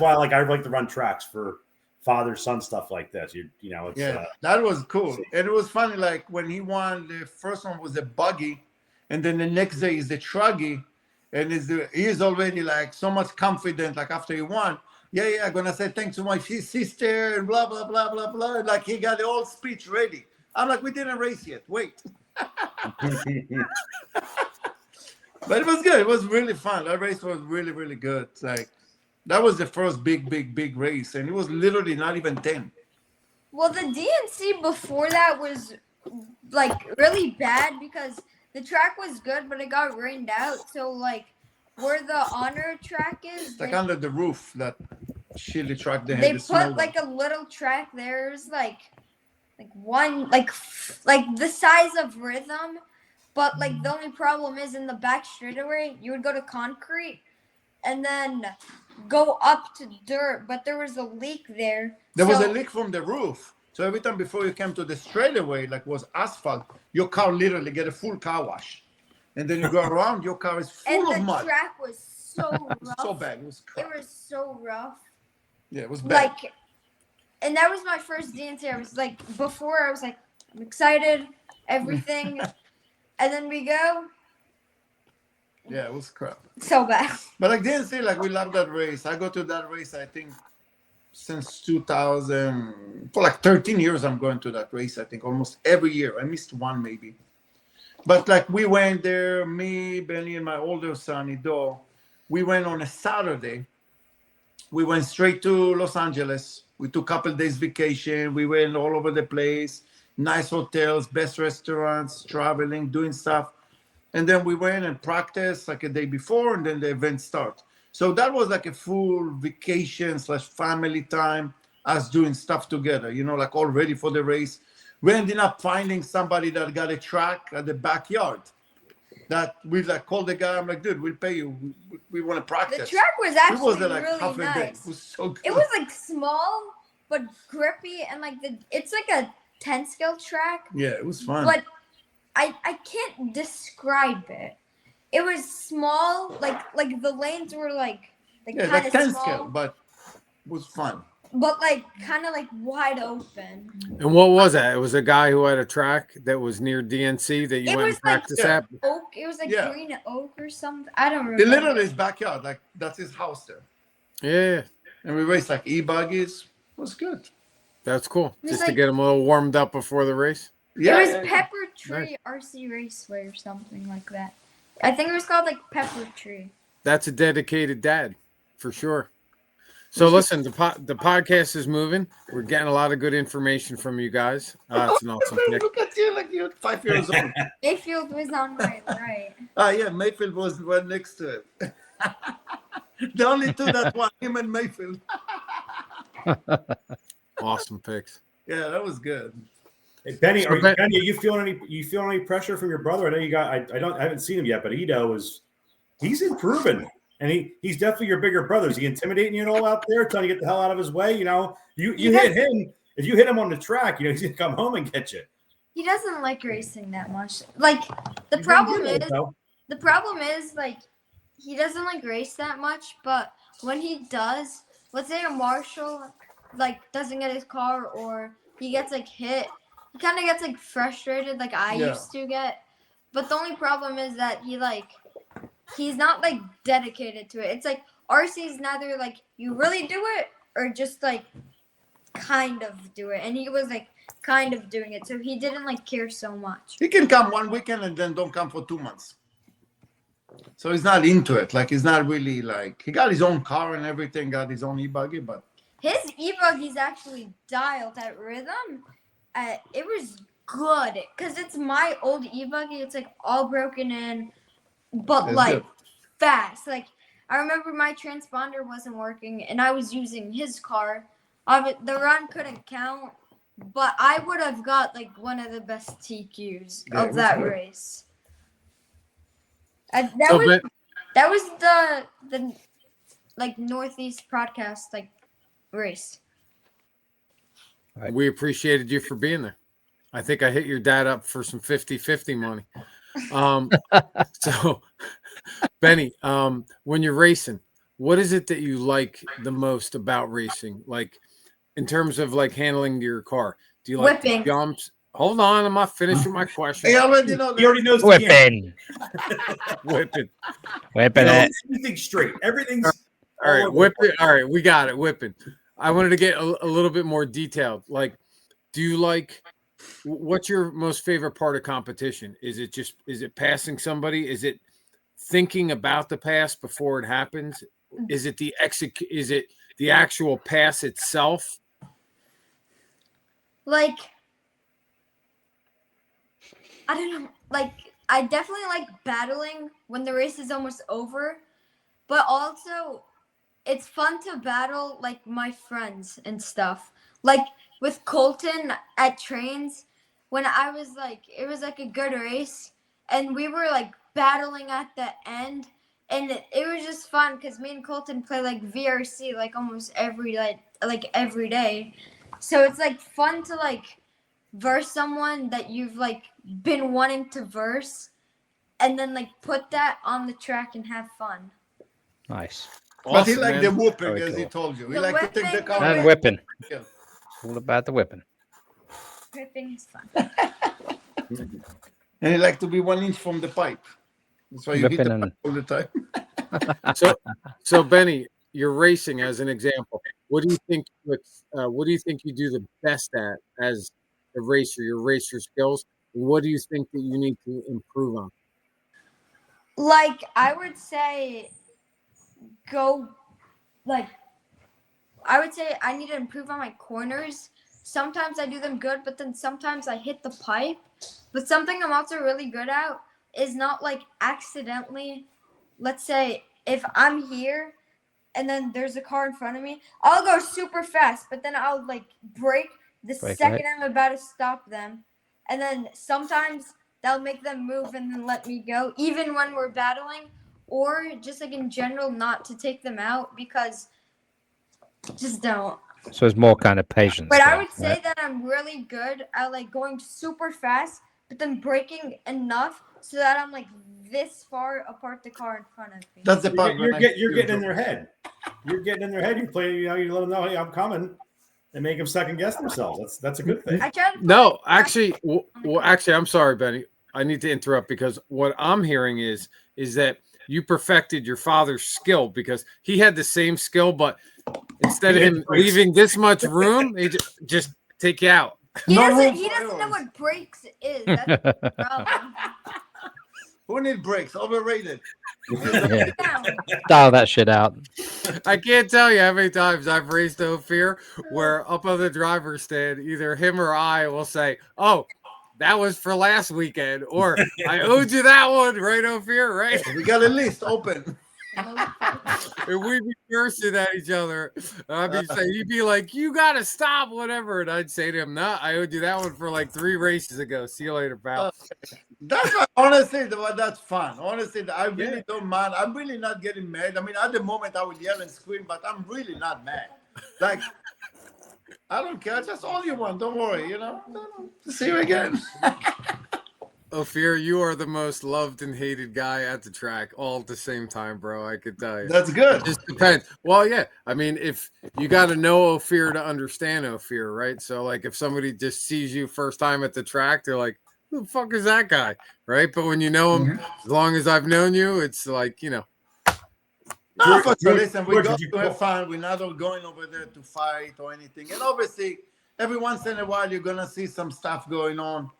why I like to run tracks for father son stuff like this. You know, it's Yeah, that was cool. And it was funny, like when he won, the first one was a buggy, and then the next day is the truggy, and he's already like so much confident, like after he won. Yeah, I'm gonna say thanks to my sister and blah blah blah blah blah. And like he got the whole speech ready. I'm like, we didn't race yet. Wait. But it was good. It was really fun. That race was really, really good. Like that was the first big race, and it was literally not even 10. Well, the DNC before that was like really bad because the track was good, but it got rained out. So like where the honor track is, It's like under the roof, that shitty track they had. they the small put like a little track there. It was like one like the size of Rhythm, but like the only problem is in the back straightaway you would go to concrete and then go up to dirt, but there was a leak there. There was a leak from the roof. So every time before you came to the straightaway, like was asphalt, your car literally get a full car wash. And then you go around, your car is full of And the mud. track was so rough. So bad. It was crap. It was so rough. Yeah, it was bad. Like, and that was my first DNC. I was like, before I was like, I'm excited, everything. And then we go, Yeah, it was crap. so bad. But like DNC, like we love that race. I go to that race, I think, since 2000. For like 13 years, I'm going to that race, I think, almost every year. I missed one maybe. But like we went there, me, Benny, and my older son, Ido, we went on a Saturday. We went straight to Los Angeles. We took a couple days vacation. We went all over the place, nice hotels, best restaurants, traveling, doing stuff. And then we went and practiced like a day before, and then the event starts. So that was like a full vacation / family time, us doing stuff together, you know, like all ready for the race. We ended up finding somebody that got a track at the backyard that we like called the guy. I'm like, dude, we'll pay you. We want to practice. The track was It actually was like really half a day. nice. It was so good. It was like small but grippy, and like it's like a 10 scale track, Yeah, it was fun. but I can't describe it. It was small, like the lanes were like yeah, kind like of 10 small, scale, but it was fun. but like kind of like wide open. And what was that? It was a guy who had a track that was near DNC that you It went was and practiced like at. oak. It was like Yeah. green oak or something. I don't It remember. literally is backyard. Like that's his house there. Yeah, And we raced like e-buggies. It was good. that's cool. It was Just to like- get him a little warmed up before the race. Yeah, It was yeah, yeah. Pepper Tree RC Raceway or something like that. I think it was called like Pepper Tree. That's a dedicated dad, for sure. So listen, the podcast is moving. We're getting a lot of good information from you guys. It's an awesome pick. Look at you, like you're 5 years old. Mayfield was on my right. Yeah, Mayfield was right next to it. The only two that won, him and Mayfield. Awesome picks. Yeah, that was good. Hey, Benny, So Ben- Benny, you feeling any pressure from your brother? I know you got. I haven't seen him yet, but he's improving, and he's definitely your bigger brother. Is he intimidating you at all out there, trying to get the hell out of his way? You know, you hit him. If you hit him on the track, you know he's gonna come home and get you. He doesn't like racing that much. Like the He's problem doing good, is, though. like he doesn't like race that much. But when he does, let's say a marshal like doesn't get his car or he gets like hit, he kind of gets like frustrated, like I Yeah. used to get. But the only problem is that he's not like dedicated to it. It's like RC's neither like you really do it or just like kind of do it, and he was like kind of doing it, so he didn't like care so much. He can come one weekend and then don't come for 2 months. So he's not into it. Like he's not really like he got his own car and everything, got his own e-buggy, but His e-buggy's actually dialed at rhythm. It was good because it's my old e-buggy. It's like all broken in, but That's like good. fast. Like I remember my transponder wasn't working, and I was using his car. The run couldn't count, but I would have got like one of the best TQs Yeah, it of was that good. race. That was the like Northeast broadcast like race. We appreciated you for being there. I think I hit your dad up for some 50-50 money. So Benny, when you're racing, what is it that you like the most about racing? Like in terms of like handling your car, do you like the Whipping. jumps? Hold on, I'm not finishing my question. He already know He already that. knows the game. Whipping. Whipping. Everything's straight. Everything's All right, over the whipping. All right, we got it. Whipping. I wanted to get a little bit more detailed. Like, do you like? What's your most favorite part of competition? Is it passing somebody? Is it thinking about the pass before it happens? Is it the Is it the actual pass itself? Like, I don't know. Like, I definitely like battling when the race is almost over, but also it's fun to battle like my friends and stuff. Like with Colton at trains, when I was like, it was like a good race, and we were like battling at the end, and it was just fun because me and Colton play like VRC like almost every every day, so it's like fun to like verse someone that you've like been wanting to verse, and then like put that on the track and have fun. Nice. But he Awesome, liked man. the whooping, Very as he cool. told you. He The liked to take the whipping, car. And whipping. Yeah. All about the whipping. Whipping is fun. And he liked to be 1 inch from the pipe. That's why you hit Whipping the and pipe all the time. So Benny, you're racing as an example. What do you think? What do you think you do the best at as a racer? Your racer skills. What do you think that you need to improve on? Like I would say I would say I need to improve on my corners. Sometimes I do them good, but then sometimes I hit the pipe. But something I'm also really good at is not like accidentally, let's say if I'm here and then there's a car in front of me, I'll go super fast, but then I'll like brake the second I'm about to stop them. And then sometimes that'll make them move and then let me go, even when we're battling, or just like in general, not to take them out because just don't. So it's more kind of patience. But I then, would say right? that I'm really good at like going super fast, but then braking enough so that I'm like this far apart the car in front of me. That's the part. You're getting in their head. You're getting in their head. You play. You let them know, hey, I'm coming, and make them second guess themselves. That's a good thing. I tried to No, actually, actually, I'm sorry, Benny. I need to interrupt because what I'm hearing is that you perfected your father's skill because he had the same skill, but instead of him leaving this much room, he just take you out. He No doesn't room know for what brakes is. That's the problem. Who need brakes? Overrated. Yeah. Down. Dial that shit out. I can't tell you how many times I've raced Ofir where up on the driver's stand, either him or I will say, "Oh, that was for last weekend," or "I owed you that one, right, Ofir?" Right? We got a list open. And we'd be cursing at each other. I'd be saying, he'd be like, "You gotta stop, whatever," and I'd say to him, "No, I owed you that one for like 3 races ago. See you later, pal." That's honestly, that's fun. Honestly, I really don't mind. I'm really not getting mad. I mean, at the moment, I would yell and scream, but I'm really not mad. Like, I don't care. Just all you want. Don't worry. You know. See you again. Ofir, you are the most loved and hated guy at the track all at the same time, bro. I could tell you. That's good. It just depends. Well, yeah. I mean, if you got to know Ofir to understand Ofir, right? So, like, if somebody just sees you first time at the track, they're like, "Who the fuck is that guy?" Right? But when you know him, as long as I've known you, it's like, you know. No, for sure. Listen, we George, go did you to have fun. We're not going over there to fight or anything. And obviously, every once in a while, you're gonna see some stuff going on.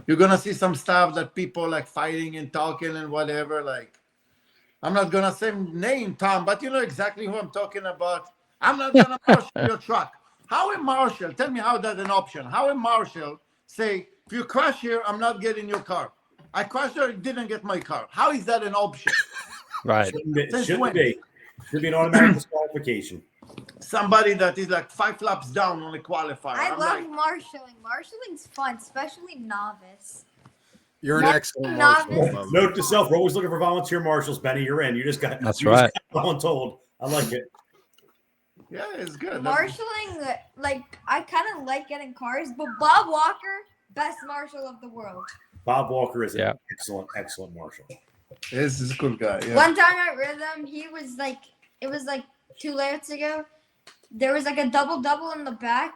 You're gonna see some stuff that people like fighting and talking and whatever. Like, I'm not gonna say name Tom, but you know exactly who I'm talking about. I'm not going to marshal your truck. How a marshal, tell me how that's an option. How a marshal say, if you crash here, I'm not getting your car. I crashed there, didn't get my car. How is that an option? Right. Shouldn't be. Should be an automatic disqualification. Somebody that is like 5 laps down on the qualifier. I I'm love like, marshalling. Marshalling's fun, especially novice. You're an Not- excellent not marshal. this- Note to self: we're always looking for volunteer marshals. Benny, you're in. You just got. That's you right. Just got voluntold. I like it. yeah, it's good. Marshalling, like I kind of like getting cars, but Bob Walker, best marshal of the world. Bob Walker is Yeah. an excellent marshal. This is a cool guy. Yeah. One time at Rhythm, it was like 2 layers ago. There was like a double in the back.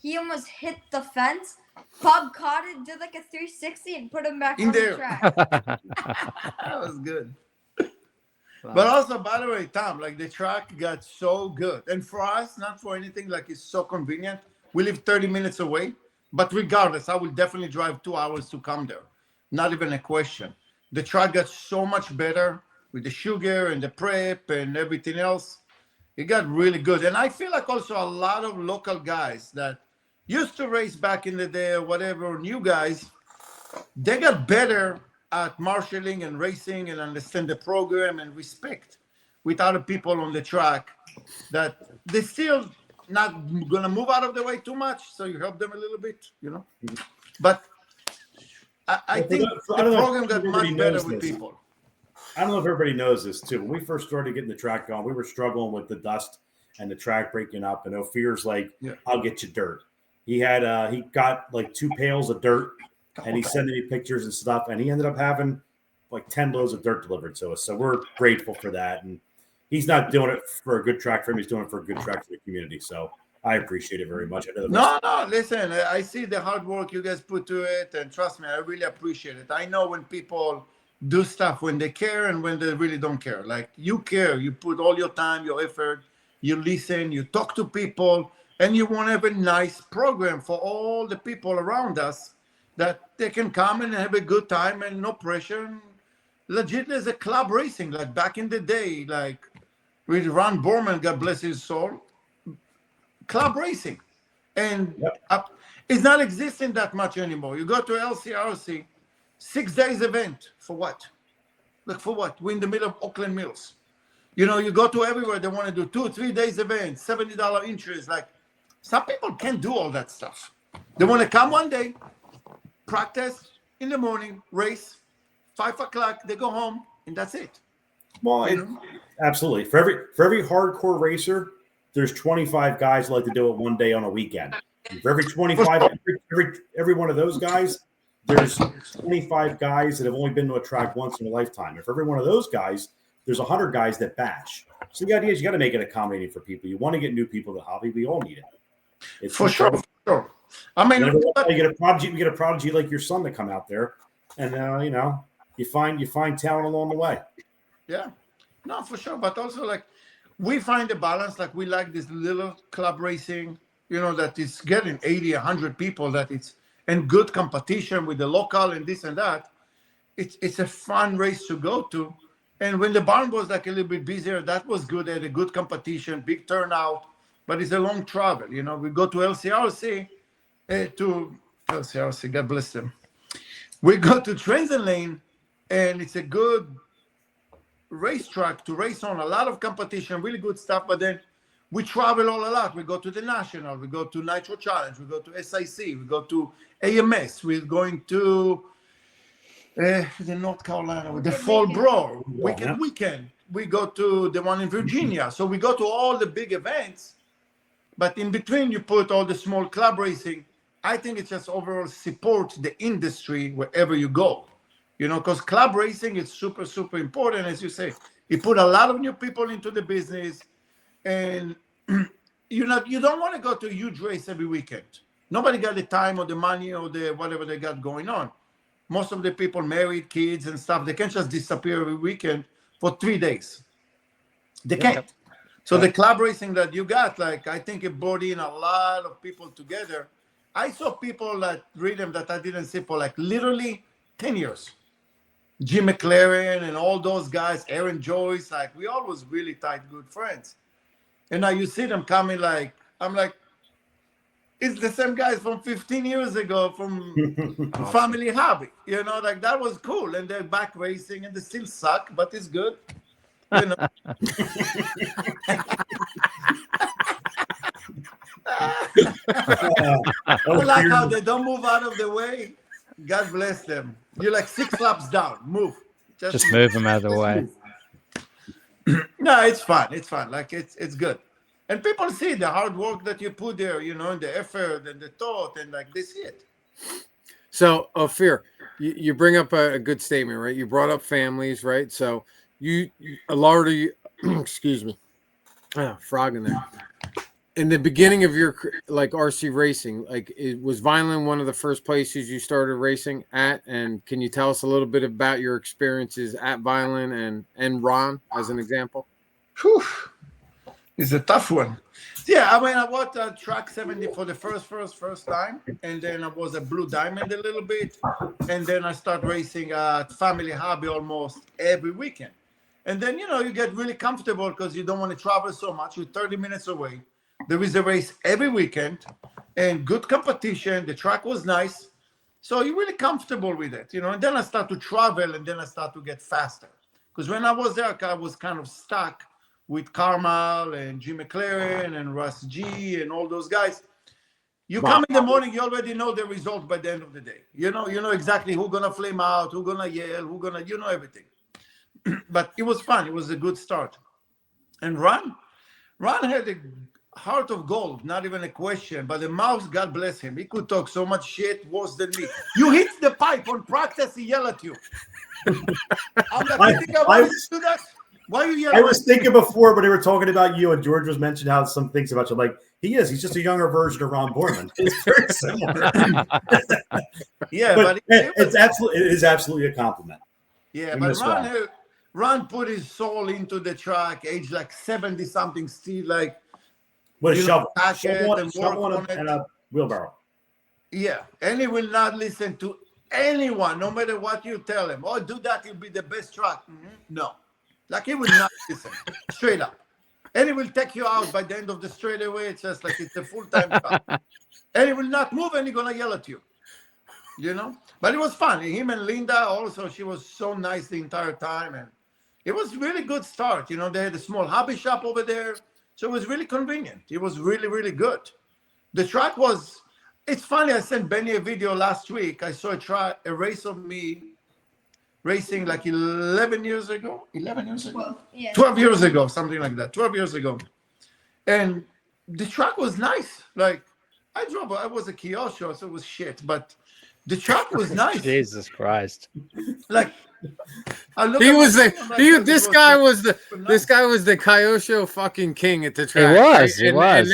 He almost hit the fence. Bob caught it, did like a 360, and put him back In on there. the track. That was good. But also, by the way, Tom, like the track got so good. And for us, not for anything, like it's so convenient. We live 30 minutes away. But regardless, I will definitely drive 2 hours to come there. Not even a question. The track got so much better with the sugar and the prep and everything else. It got really good. And I feel like also a lot of local guys that used to race back in the day or whatever, new guys, they got better at marshalling and racing and understand the program and respect with other people on the track, that they still not gonna move out of the way too much, so you help them a little bit, you know. But I think the program got much better with people. I don't know if everybody knows this too. When we first started getting the track going, we were struggling with the dust and the track breaking up. And Ofir's like, I'll get you dirt. He had he got like 2 pails of dirt, and he's sending me pictures and stuff. And he ended up having like 10 loads of dirt delivered to us. So we're grateful for that. And he's not doing it for a good track for him. He's doing it for a good track for the community. So I appreciate it very much. No, listen, I see the hard work you guys put to it. And trust me, I really appreciate it. I know when people do stuff when they care and when they really don't care. Like you care, you put all your time, your effort, you listen, you talk to people, and you want to have a nice program for all the people around us that they can come and have a good time and no pressure. Legit as a club racing, like back in the day, like with Ron Borman, God bless his soul, club racing. And it's not existing that much anymore. You go to LCRC, 6 days event for what? Like for what? We're in the middle of Oakland Mills. You know, you go to everywhere, they want to do 2 or 3 days event, $70 interest. Like some people can't do all that stuff. They want to come one day, practice in the morning, race, 5 o'clock, they go home, and that's it. Well, absolutely. For every hardcore racer, there's 25 guys who like to do it one day on a weekend. For every 25, every one of those guys, there's 25 guys that have only been to a track once in a lifetime. And for every one of those guys, there's 100 guys that bash. So the idea is you got to make it accommodating for people. You want to get new people to the hobby. We all need it. It's for sure. I mean, you get a prodigy like your son to come out there, and you know, you find talent along the way. Yeah, no, for sure. But also, like, we find a balance. Like, we like this little club racing, you know, that is getting 80, 100 people. That it's and good competition with the local and this and that. It's a fun race to go to. And when the barn was like a little bit busier, that was good. They had a good competition, big turnout, but it's a long travel. You know, we go to LCRC, God bless them. We go to Transit Lane, and it's a good racetrack to race on. A lot of competition, really good stuff. But then we travel all a lot. We go to the National, we go to Nitro Challenge, we go to SIC, we go to AMS, we're going to the North Carolina, the Fall Brawl, weekend. We go to the one in Virginia. So we go to all the big events, but in between you put all the small club racing. I think it's just overall support the industry wherever you go, you know, because club racing is super, super important. As you say, you put a lot of new people into the business, and you don't want to go to a huge race every weekend. Nobody got the time or the money or the whatever they got going on. Most of the people married, kids and stuff, they can't just disappear every weekend for 3 days. They can't. So the club racing that you got, like, I think it brought in a lot of people together. I saw people that read them that I didn't see for like literally 10 years. Jim McLaren and all those guys, Aaron Joyce, like we all was really tight, good friends. And now you see them coming like, I'm like, it's the same guys from 15 years ago from Family Hobby. You know, like that was cool. And they're back racing and they still suck, but it's good. You know. I like how they don't move out of the way. God bless them. You're like 6 laps down. Move. Just move them out of the way. No, it's fun. It's fun. Like it's good. And people see the hard work that you put there, you know, and the effort and the thought, and like they see it. So, Ofir, you bring up a good statement, right? You brought up families, right? So a lot of you, excuse me, frog in there. In the beginning of your like RC racing, like was Vineland one of the first places you started racing at? And can you tell us a little bit about your experiences at Vineland and Ron as an example? Whew. It's a tough one. Yeah, I mean, I was track 70 for the first time, and then I was a Blue Diamond a little bit, and then I start racing at Family Hobby almost every weekend. And then, you know, you get really comfortable because you don't want to travel so much. You're 30 minutes away. There is a race every weekend, and good competition. The track was nice, so you're really comfortable with it, you know. And then I start to travel, and then I start to get faster. Because when I was there, I was kind of stuck with Carmel and Jim McLaren and Russ G and all those guys. You come in the morning, you already know the result by the end of the day. You know exactly who's gonna flame out, who's gonna yell, you know everything. But it was fun. It was a good start. And Ron had a heart of gold, not even a question. But the mouth, God bless him, he could talk so much shit worse than me. You hit the pipe on practice, he yell at you. I'm like, you think I want to do that? Why are you yelling? I was thinking before, but they were talking about you, and George was mentioning how some things about you. Like, he's just a younger version of Ron Borman. It's very similar. Yeah, but it is absolutely a compliment. Yeah, but Ron put his soul into the track, age like 70-something, still like with a shovel and a wheelbarrow. Yeah, and he will not listen to anyone, no matter what you tell him. Oh, do that, it'll be the best track. No. Like he will not listen, straight up. And he will take you out by the end of the straightaway. It's just like it's a full-time job. And he will not move, and he's going to yell at you. You know? But it was fun. Him and Linda also, she was so nice the entire time. And it was really good start. You know, they had a small hobby shop over there. So it was really convenient. It was really, really good. The track was, it's funny, I sent Benny a video last week. I saw a race of me racing like 11 years ago. 11 years ago? 12, yeah. 12 years ago, something like that. 12 years ago. And the track was nice. Like, I was a Kyosho, so it was shit. But the track was nice. Jesus Christ. Like, this guy was the Kyosho fucking king at the track. He was.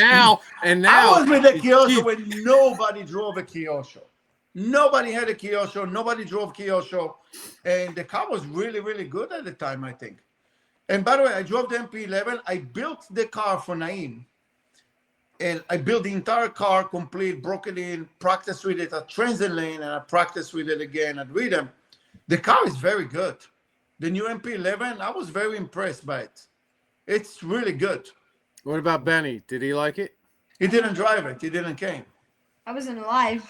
And now I was with a Kyosho when nobody drove a Kyosho. Nobody had a Kyosho. Nobody drove Kyosho. And the car was really, really good at the time, I think. And by the way, I drove the MP11. I built the car for Naeem. And I built the entire car complete, broke it in, practiced with it at Transit Lane, and I practiced with it again at Rhythm. The car is very good. The new MP11, I was very impressed by it. It's really good. What about Benny? Did he like it? He didn't drive it. He didn't came. I wasn't alive.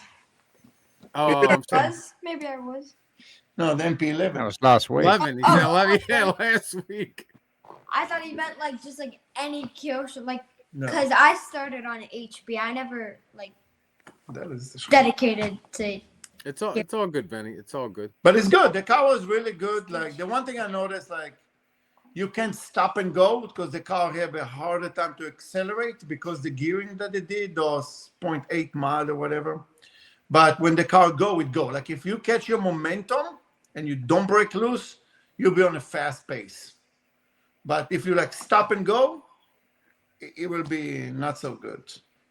Oh, I'm sorry. Maybe I was. No, the MP11. That was last week. 11. He said 11. Yeah, last week. I thought he meant like just like any Kyosho, like No. because I started on HB. I never like That is the dedicated to. It's all good, Benny. It's all good. But it's good. The car was really good. Like the one thing I noticed, like you can't stop and go because the car have a harder time to accelerate because the gearing that they did was 0.8 mile or whatever. But when the car go, it go. Like if you catch your momentum and you don't break loose, you'll be on a fast pace. But if you like stop and go, it will be not so good.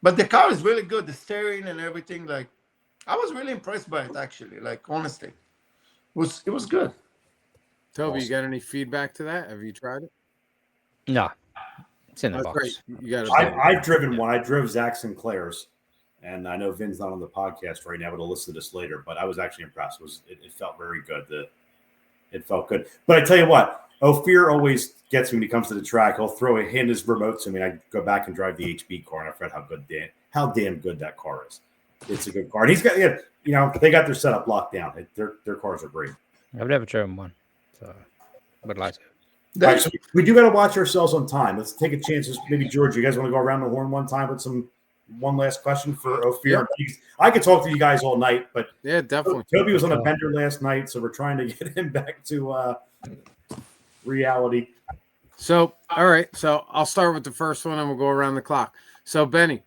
But the car is really good. The steering and everything, like I was really impressed by it actually. Like honestly, it was good. Toby, Awesome. You got any feedback to that? Have you tried it? No. It's in the That's box. great. You got it. I've driven one. I drove Zach Sinclair's, and I know Vin's not on the podcast right now, but I'll listen to this later. But I was actually impressed. It felt very good. It felt good. But I tell you what, Ofir always gets me when he comes to the track. He'll hand his remote to me, and I go back and drive the HB car, and I forget how damn good that car is. It's a good car, and he's got they got their setup locked down. Their cars are great. I've never driven one, so I would like to. All right, so we do got to watch ourselves on time. Let's take a chance. Maybe George, you guys want to go around the horn one time with one last question for Ofir? Yeah. I could talk to you guys all night, but yeah, definitely. Toby was on a bender last night, so we're trying to get him back to reality. So, all right. So I'll start with the first one, and we'll go around the clock. So, Benny,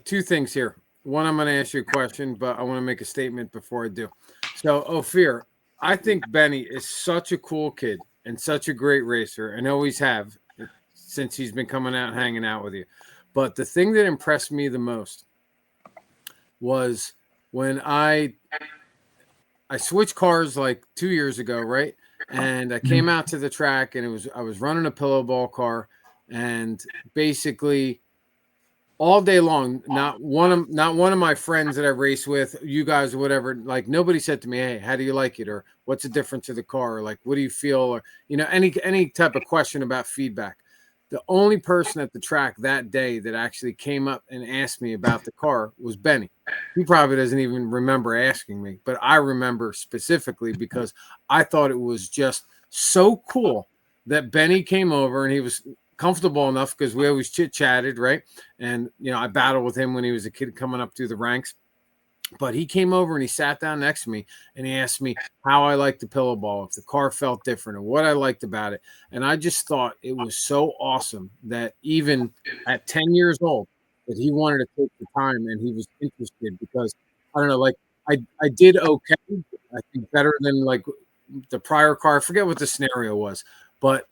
two things here. One, I'm going to ask you a question, but I want to make a statement before I do. So, Ofir, I think Benny is such a cool kid and such a great racer, and always have since he's been coming out and hanging out with you. But the thing that impressed me the most was when I switched cars like 2 years ago, right? And I came out to the track, and I was running a pillow ball car, and basically all day long, not one of my friends that I race with, you guys or whatever, like nobody said to me, "Hey, how do you like it?" or "What's the difference of the car?" or like, "What do you feel?" or any type of question about feedback. The only person at the track that day that actually came up and asked me about the car was Benny. He probably doesn't even remember asking me, but I remember specifically because I thought it was just so cool that Benny came over, and he was comfortable enough because we always chit-chatted, right? And, I battled with him when he was a kid coming up through the ranks. But he came over and he sat down next to me, and he asked me how I liked the pillow ball, if the car felt different, or what I liked about it. And I just thought it was so awesome that even at 10 years old, that he wanted to take the time and he was interested because, I don't know, like I did okay. I think better than like the prior car. I forget what the scenario was, but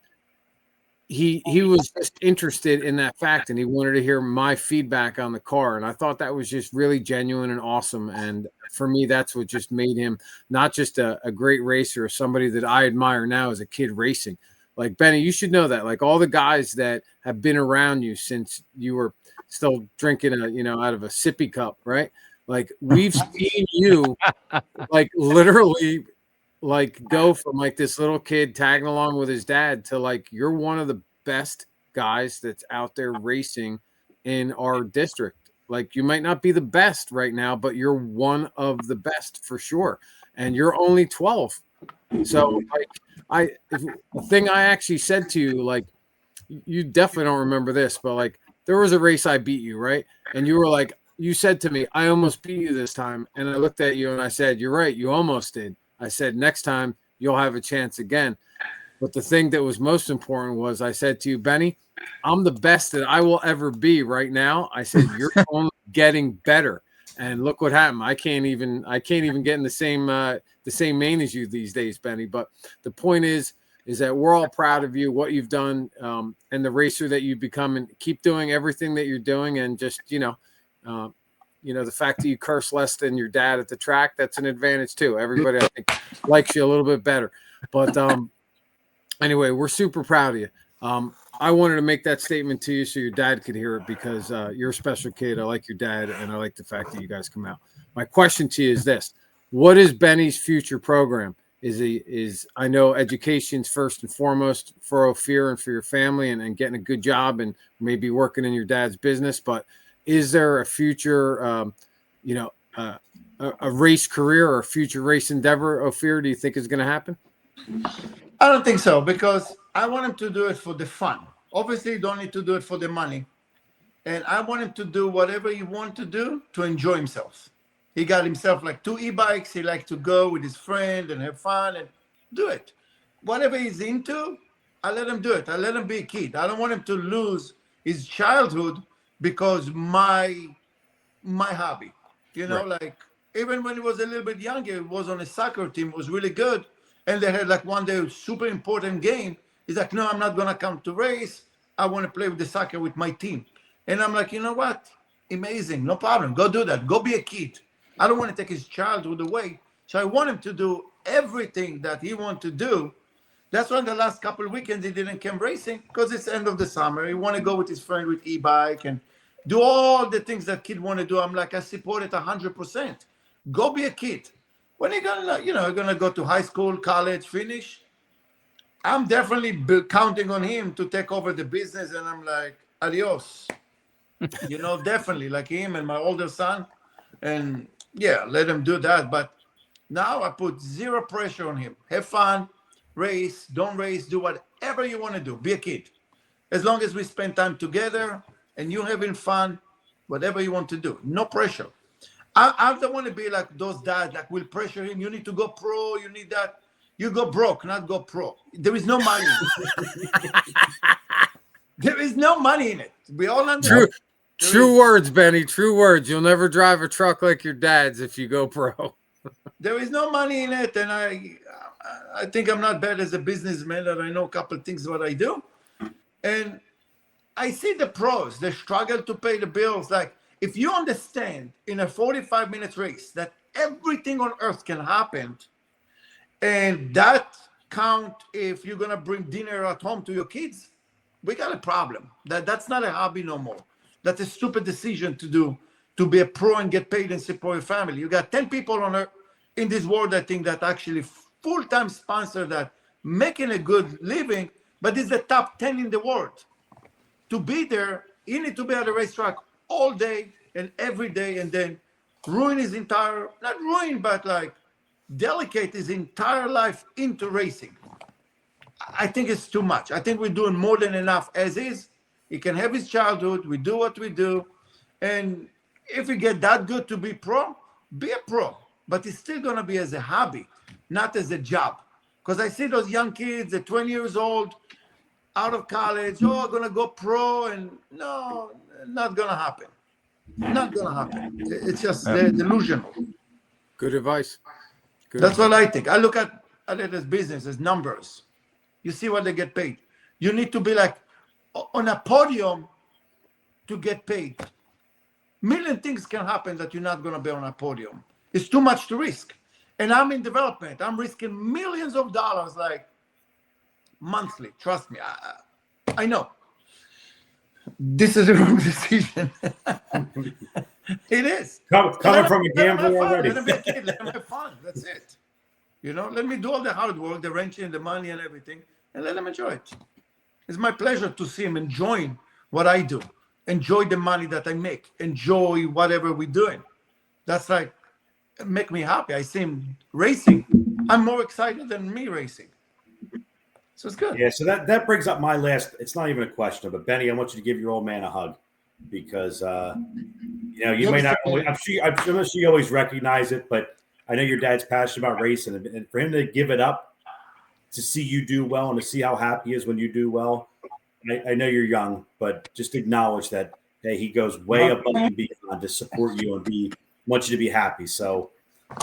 he was just interested in that fact, and he wanted to hear my feedback on the car. And I thought that was just really genuine and awesome. And for me, that's what just made him not just a great racer, or somebody that I admire now as a kid racing. Like, Benny, you should know that. Like, all the guys that have been around you since you were still drinking out of a sippy cup, right? Like, we've seen you like literally like go from like this little kid tagging along with his dad to like you're one of the best guys that's out there racing in our district. Like, you might not be the best right now, but you're one of the best for sure. And you're only 12. So like the thing I actually said to you, like, you definitely don't remember this, but like there was a race I beat you, right? And you were like, you said to me, "I almost beat you this time." And I looked at you and I said, "You're right, you almost did." I said, "Next time you'll have a chance again." But the thing that was most important was I said to you, "Benny, I'm the best that I will ever be right now." I said, "You're only getting better." And look what happened. I can't even get in the same lane as you these days, Benny. But the point is that we're all proud of you, what you've done, and the racer that you've become, and keep doing everything that you're doing. And just, the fact that you curse less than your dad at the track, that's an advantage too. Everybody, I think, likes you a little bit better. But anyway, we're super proud of you. I wanted to make that statement to you so your dad could hear it, because you're a special kid. I like your dad, and I like the fact that you guys come out. My question to you is this: what is Benny's future program? I know education's first and foremost for Ofir and for your family, and getting a good job and maybe working in your dad's business, but is there a future, a race career or a future race endeavor, Ofir, do you think is going to happen? I don't think so, because I want him to do it for the fun. Obviously, you don't need to do it for the money. And I want him to do whatever he wants to do to enjoy himself. He got himself like 2 e-bikes. He likes to go with his friend and have fun and do it. Whatever he's into, I let him do it. I let him be a kid. I don't want him to lose his childhood because my hobby, right. Like even when he was a little bit younger, he was on a soccer team, was really good. And they had like one day a super important game. He's like, "No, I'm not going to come to race. I want to play with the soccer with my team." And I'm like, you know what? Amazing. No problem. Go do that. Go be a kid. I don't want to take his childhood away. So I want him to do everything that he wants to do. That's why in the last couple of weekends he didn't come racing, because it's end of the summer. He want to go with his friend with e-bike and do all the things that kid want to do. I'm like, I support it 100%. Go be a kid. when you're gonna go to high school, college, finish, I'm definitely counting on him to take over the business, and I'm like, adios. Definitely like him and my older son, and yeah, let him do that. But now I put zero pressure on him. Have fun, race, don't race, do whatever you want to do. Be a kid. As long as we spend time together and you having fun, whatever you want to do, no pressure. I don't want to be like those dads that will pressure him. You need to go pro. You need that. You go broke, not go pro. There is no money in it. There is no money in it. We all understand. True words, Benny. True words. You'll never drive a truck like your dad's if you go pro. There is no money in it, and I think I'm not bad as a businessman. That I know a couple of things what I do, and I see the pros. They struggle to pay the bills. Like if you understand in a 45-minute race that everything on earth can happen, and that count if you're gonna bring dinner at home to your kids, we got a problem. That's not a hobby no more. That's a stupid decision to do, to be a pro and get paid and support your family. You got 10 people on earth in this world, I think, that actually full-time sponsor that, making a good living, but it's the top 10 in the world. To be there, you need to be at the racetrack all day and every day, and then ruin his entire, not ruin, but like delegate his entire life into racing. I think it's too much. I think we're doing more than enough as is. He can have his childhood. We do what we do. And if we get that good to be pro, be a pro. But it's still going to be as a hobby, not as a job. Because I see those young kids at 20 years old, out of college, I'm going to go pro. And no, not going to happen. Not going to happen. It's just delusional. Good advice. That's what I think. I look at it as business, as numbers. You see what they get paid. You need to be like on a podium to get paid. Million things can happen that you're not going to be on a podium. It's too much to risk. And I'm in development. I'm risking millions of dollars like monthly. Trust me. I know. This is a wrong decision. It is. Coming from a gambler already. Let me have fun. That's it. Let me do all the hard work, the wrenching, the money and everything, and let them enjoy it. It's my pleasure to see him enjoying what I do, enjoy the money that I make, enjoy whatever we're doing. That's like, make me happy. I see him racing. I'm more excited than me racing. So it's good. Yeah, so that brings up my last, it's not even a question, but Benny, I want you to give your old man a hug because, you may not, I'm sure you always recognize it, but I know your dad's passionate about racing, and for him to give it up to see you do well and to see how happy he is when you do well. I know you're young, but just acknowledge that, hey, he goes way above and beyond to support you and wants you to be happy. So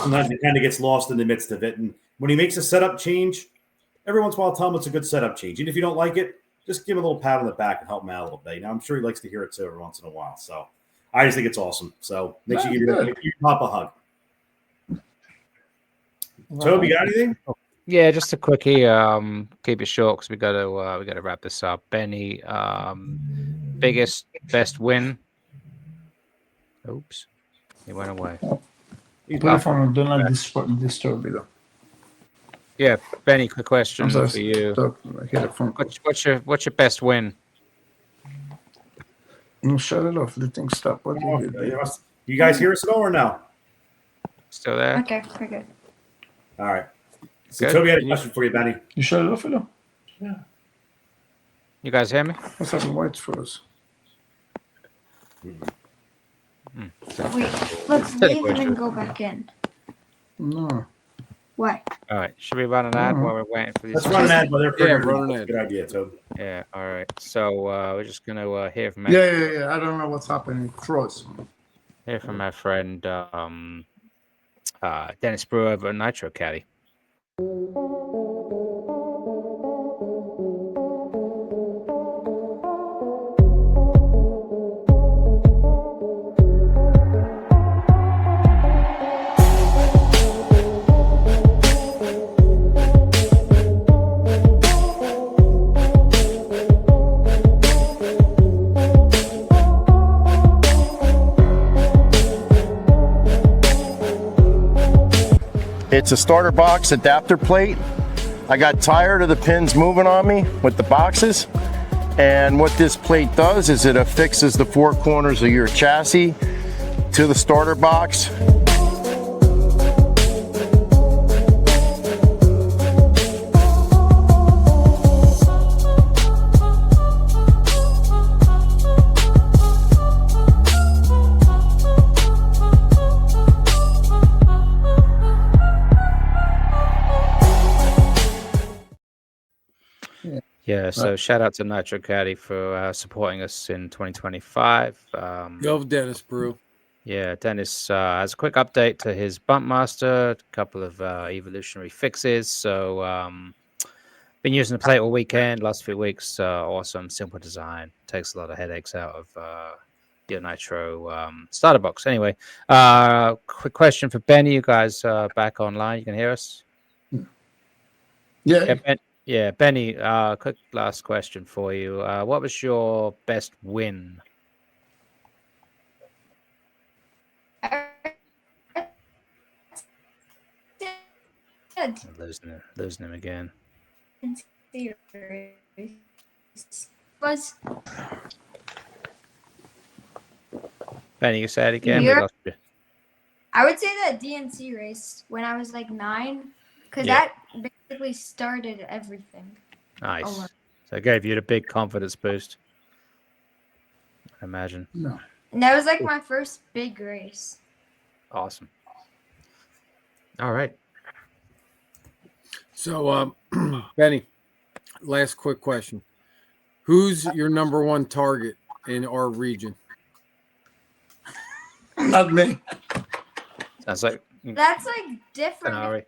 sometimes it kind of gets lost in the midst of it. And when he makes a setup change, every once in a while, tell him it's a good setup change. And if you don't like it, just give him a little pat on the back and help him out a little bit. I'm sure he likes to hear it too every once in a while. So I just think it's awesome. So make sure you give Pop a hug. Toby, got anything? Yeah, just a quickie. Keep it short because we got to wrap this up. Benny, best win. Oops, he went away. Telephone, do not disturb me though. Yeah, Benny, quick question for you. What's your best win? Shut it off. The thing stop. What you guys hear us at all or no? Still there? Okay, we're good. All right. So good. Toby had a question for you, Benny. You shut it off, hello? Yeah. You guys hear me? What's happening? White for us. Wait, let's leave and then go back in. No. Why? All right. Should we run an ad while we're waiting for these? Let's run an ad while they're figuring run it an out. ad. Good idea, Toby. Yeah. All right. So we're just gonna hear from Yeah. I don't know what's happening. Froze. Hear from my friend Dennis Brewer over at Nitro Caddy. It's a starter box adapter plate. I got tired of the pins moving on me with the boxes. And what this plate does is it affixes the four corners of your chassis to the starter box. Yeah, so shout out to Nitro Caddy for supporting us in 2025. Go Dennis Brew. Yeah, Dennis has a quick update to his bump master, a couple of evolutionary fixes. So been using the plate all weekend, last few weeks. Awesome, simple design. Takes a lot of headaches out of your Nitro starter box. Anyway, quick question for Benny. You guys back online? You can hear us? Yeah. Yeah, Benny, quick last question for you. What was your best win? Losing him again. Was Benny, you say it again? Yeah. We lost you. I would say that DNC race when I was like 9, because Yeah. that basically started everything. Nice. Oh, wow. So it gave you the big confidence boost. I imagine. No. And that was like my first big race. Awesome. All right. So, Benny, last quick question. Who's your number one target in our region? Not me. Sounds like That's like different. Denari.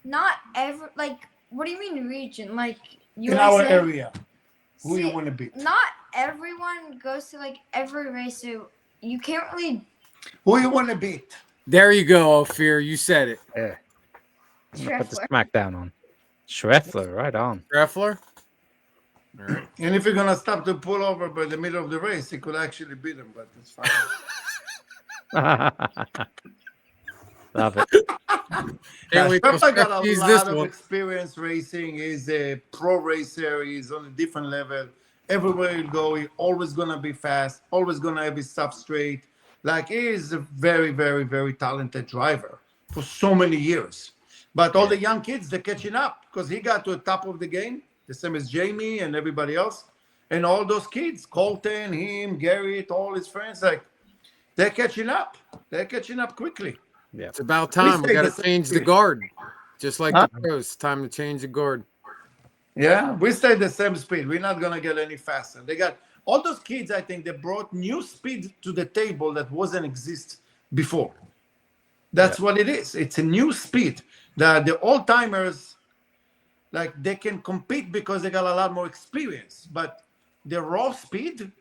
Not every like. What do you mean region? Like In our USA? area. Who See, you want to beat? Not everyone goes to like every race, so you can't really. Who you want to beat? There you go, Ofir. You said it. Yeah. I'm gonna put the Schreffler. smackdown on. Schreffler, right on. Schreffler? All right. And if you're gonna stop to pull over by the middle of the race, you could actually beat him, but it's fine. Love it. Can't wait till Schreffler got Schreffler a sees lot this of one. experience racing. He's a pro racer. He's on a different level. Everywhere you go, he's always gonna be fast. Always gonna have his stuff straight. Like he is a very, very, very talented driver for so many years. But all the young kids, they're catching up because he got to the top of the game, the same as Jamie and everybody else. And all those kids, Colton, him, Garrett, all his friends, like they're catching up. They're catching up quickly. Yeah. It's about time. We stay got the to same change the speed. guard. Just like Huh? the pros. Time to change the guard. Yeah, we stay the same speed. We're not gonna get any faster. They got all those kids. I think they brought new speed to the table that wasn't exist before. That's what it is. It's a new speed. The old timers, like they can compete because they got a lot more experience. But the raw speed,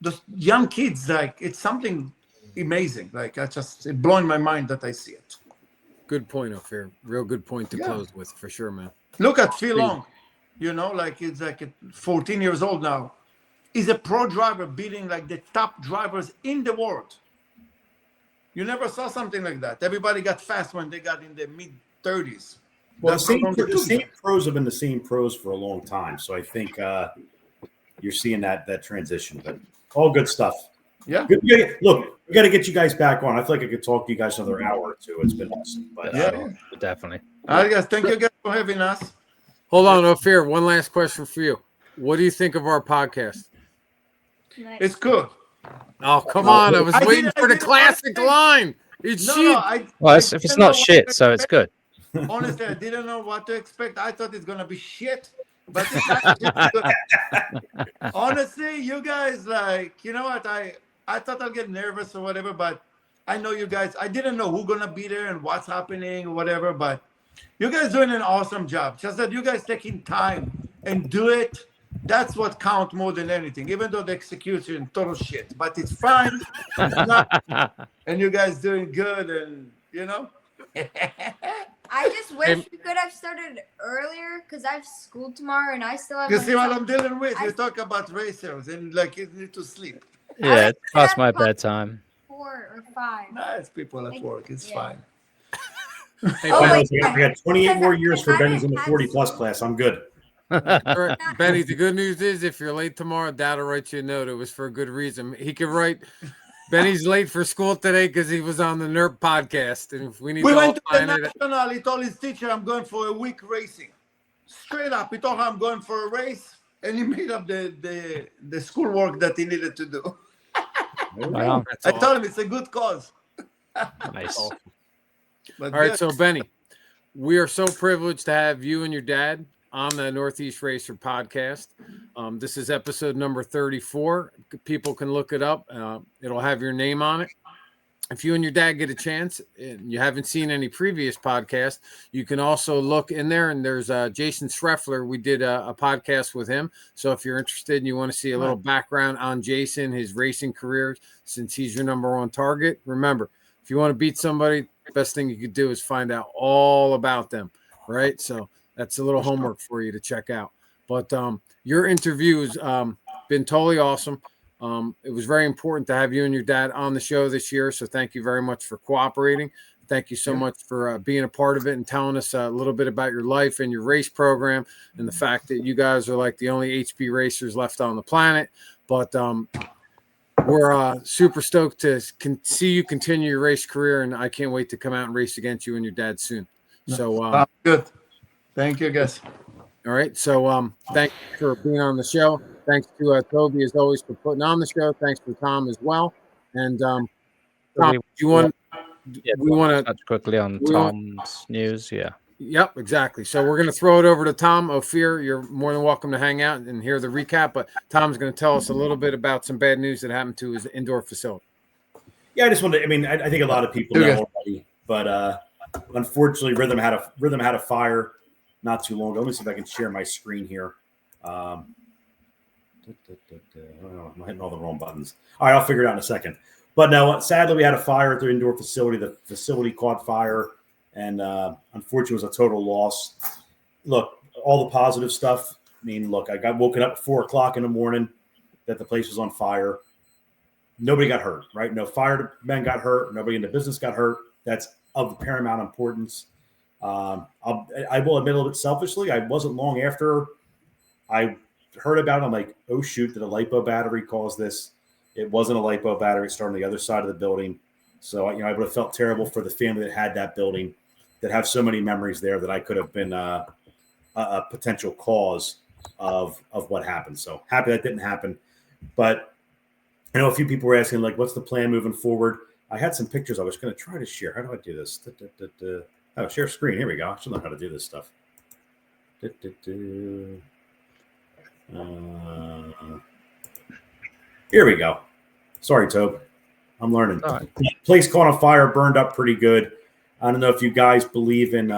the young kids, like it's something amazing. Like it blowing my mind that I see it. Good point, Ofir. Real good point to Yeah. close with, for sure, man. Look at Phil Long, like he's like 14 years old now. He's a pro driver beating like the top drivers in the world. You never saw something like that. Everybody got fast when they got in the mid-30s. Well, That's how long the it took same them. pros have been the same pros for a long time. So I think you're seeing that transition. But all good stuff. Yeah. Look, we got to get you guys back on. I feel like I could talk to you guys another hour or two. It's been awesome. But Yeah. Definitely. All right, guys. Thank you guys for having us. Hold on, Ofir. One last question for you. What do you think of our podcast? It's good. Oh, come on. I was I waiting didn't- for I the didn't classic want to- line. It's No, cheap. no. Well, I if it's didn't not know shit, what so to it's good. expect. Honestly, I didn't know what to expect. I thought it's gonna be shit, but it's actually good. Honestly, you guys, like, you know what? I thought I'll get nervous or whatever, but I know you guys. I didn't know who's gonna be there and what's happening or whatever, but you guys doing an awesome job. Just that you guys taking time and do it. That's what count more than anything. Even though the execution total shit, but it's fine. It's not, and you guys doing good, and you know. I just wish Hey. we could have started earlier because I have school tomorrow and I still have. You like, see what some- I'm dealing with? I- You talk about racers and like you need to sleep. Yeah, it's past my bedtime. 4 or 5. Nah, it's people at Like, work. It's yeah. fine. Hey, Oh, Benny, wait. I got 28 more years for I Benny's in the didn't 40 plus class. I'm good. Benny, the good news is if you're late tomorrow, Dad will write you a note. It was for a good reason. He could write, Benny's late for school today because he was on the NERP podcast. And if we need We to went to the outline it, national. He told his teacher, "I'm going for a week racing." Straight up, he told her, "I'm going for a race," and he made up the schoolwork that he needed to do. Right on. that's I awesome. told him it's a good cause. Nice. But All right, good. so Benny, we are so privileged to have you and your dad on the Northeast Racer podcast. This is episode number 34. People can look it up. It'll have your name on it. If you and your dad get a chance and you haven't seen any previous podcasts, you can also look in there. And there's Jason Schreffler. We did a podcast with him. So if you're interested and you want to see a little background on Jason, his racing career, since he's your number one target, remember, if you want to beat somebody, the best thing you could do is find out all about them, right? So that's a little homework for you to check out. But your interview has been totally awesome. It was very important to have you and your dad on the show this year. So thank you very much for cooperating. Thank you so much for being a part of it and telling us a little bit about your life and your race program and the fact that you guys are like the only HB racers left on the planet. But we're super stoked to see you continue your race career, and I can't wait to come out and race against you and your dad soon. So Good. Thank you, guys. all right. So thank you for being on the show. Thanks to Toby, as always, for putting on the show. Thanks for Tom as well. And Tom, we want to touch quickly on Tom's news. Yeah. Yep, exactly. So we're going to throw it over to Tom Ofir. You're more than welcome to hang out and hear the recap. But Tom's going to tell us a little bit about some bad news that happened to his indoor facility. Yeah, I just wanted. I mean, I think a lot of people know already, but unfortunately, Rhythm had a fire not too long ago. Let me see if I can share my screen here. Oh, I'm hitting all the wrong buttons. All right, I'll figure it out in a second. But no, sadly, we had a fire at their indoor facility. The facility caught fire, and unfortunately, it was a total loss. Look, all the positive stuff. I mean, look, I got woken up at 4:00 in the morning that the place was on fire. Nobody got hurt, right? No firemen got hurt. Nobody in the business got hurt. That's of paramount importance. I will admit a little bit selfishly, I wasn't long after I heard about it. I'm like, oh, shoot, did a LiPo battery cause this? It wasn't a LiPo battery. It started on the other side of the building. So, I would have felt terrible for the family that had that building, that have so many memories there, that I could have been a potential cause of what happened. So happy that didn't happen. But I know a few people were asking, like, what's the plan moving forward? I had some pictures I was going to try to share. How do I do this? Oh, share screen. Here we go. I should know how to do this stuff. Here we go. Sorry, Tobe. I'm learning. All right. Place caught on fire, burned up pretty good. I don't know if you guys believe in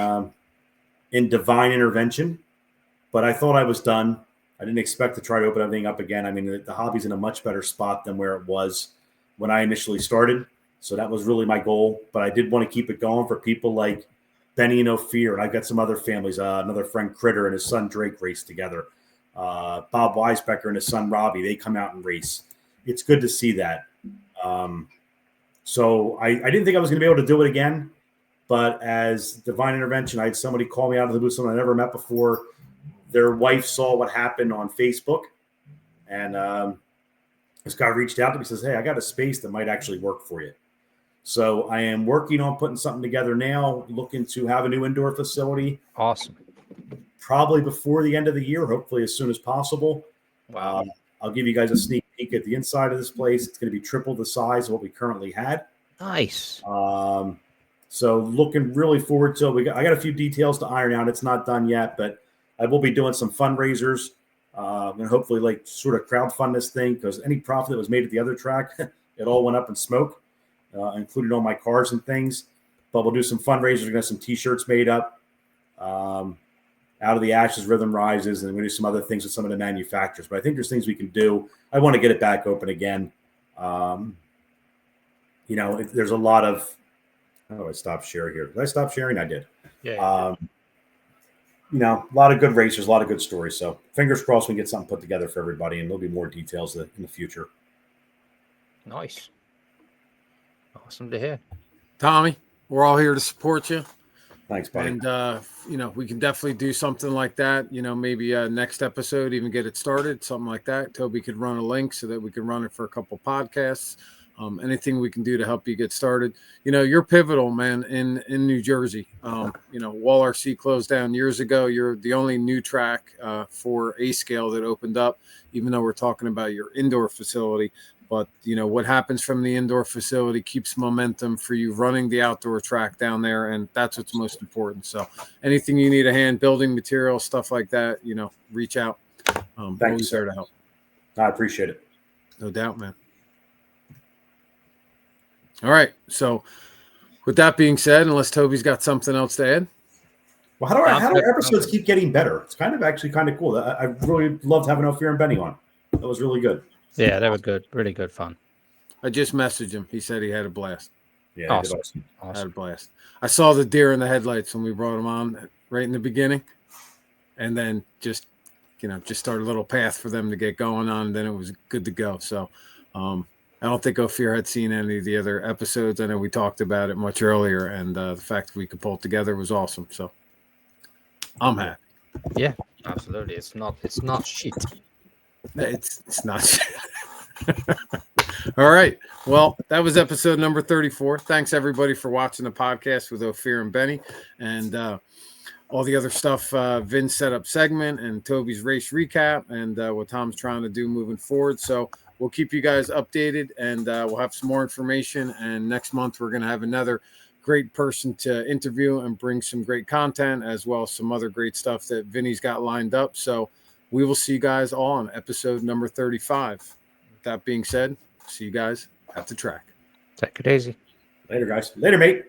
divine intervention, but I thought I was done. I didn't expect to try to open everything up again. I mean, the hobby's in a much better spot than where it was when I initially started. So that was really my goal. But I did want to keep it going for people like Benny and Ofir. And I've got some other families, another friend, Critter, and his son, Drake, race together. Bob Weisbecker and his son, Robbie, they come out and race. It's good to see that. So I didn't think I was going to be able to do it again. But as divine intervention, I had somebody call me out of the blue, someone I never met before. Their wife saw what happened on Facebook, and this guy reached out to me and says, hey, I got a space that might actually work for you. So I am working on putting something together now, looking to have a new indoor facility. Awesome. Probably before the end of the year, hopefully as soon as possible. Wow. I'll give you guys a sneak peek at the inside of this place. It's going to be triple the size of what we currently had. Nice. So looking really forward to it. I got a few details to iron out. It's not done yet, but I will be doing some fundraisers and hopefully like sort of crowdfund this thing, because any profit that was made at the other track, it all went up in smoke, including all my cars and things. But we'll do some fundraisers. We're going to have some T-shirts made up. Out of the ashes, rhythm rises, and we do some other things with some of the manufacturers. But I think there's things we can do. I want to get it back open again. There's a lot of. Oh, I stopped sharing here. Did I stop sharing? I did. Yeah. A lot of good racers, a lot of good stories. So fingers crossed we can get something put together for everybody, and there'll be more details in the future. Nice. Awesome to hear. Tommy, we're all here to support you. Thanks, buddy. And we can definitely do something like that. Maybe next episode, even get it started, something like that. Toby could run a link so that we can run it for a couple podcasts. Anything we can do to help you get started. You're pivotal, man, in New Jersey. Wall RC closed down years ago. You're the only new track for A scale that opened up, even though we're talking about your indoor facility. But, what happens from the indoor facility keeps momentum for you running the outdoor track down there, and that's what's most important. So anything you need a hand, building material, stuff like that, reach out. Thank you, sir. There to help. I appreciate it. No doubt, man. All right. So with that being said, unless Toby's got something else to add. Well, how do our episodes keep getting better? It's kind of cool. I really loved having Ofir and Benny on. That was really good. Yeah, they were good. Really good fun. I just messaged him. He said he had a blast. Yeah, awesome. Had a blast. I saw the deer in the headlights when we brought him on right in the beginning, and then just start a little path for them to get going on. And then it was good to go. So I don't think Ofir had seen any of the other episodes. I know we talked about it much earlier, and the fact that we could pull it together was awesome. So I'm happy. Yeah, absolutely. It's not shit. It's not. All right. Well, that was episode number 34. Thanks everybody for watching the podcast with Ofir and Benny, and all the other stuff. Vin's setup segment and Toby's race recap, and what Tom's trying to do moving forward. So we'll keep you guys updated, and we'll have some more information. And next month we're going to have another great person to interview and bring some great content, as well as some other great stuff that Vinny's got lined up. So we will see you guys all on episode number 35. With that being said, see you guys at the track. Take it easy. Later, guys. Later, mate.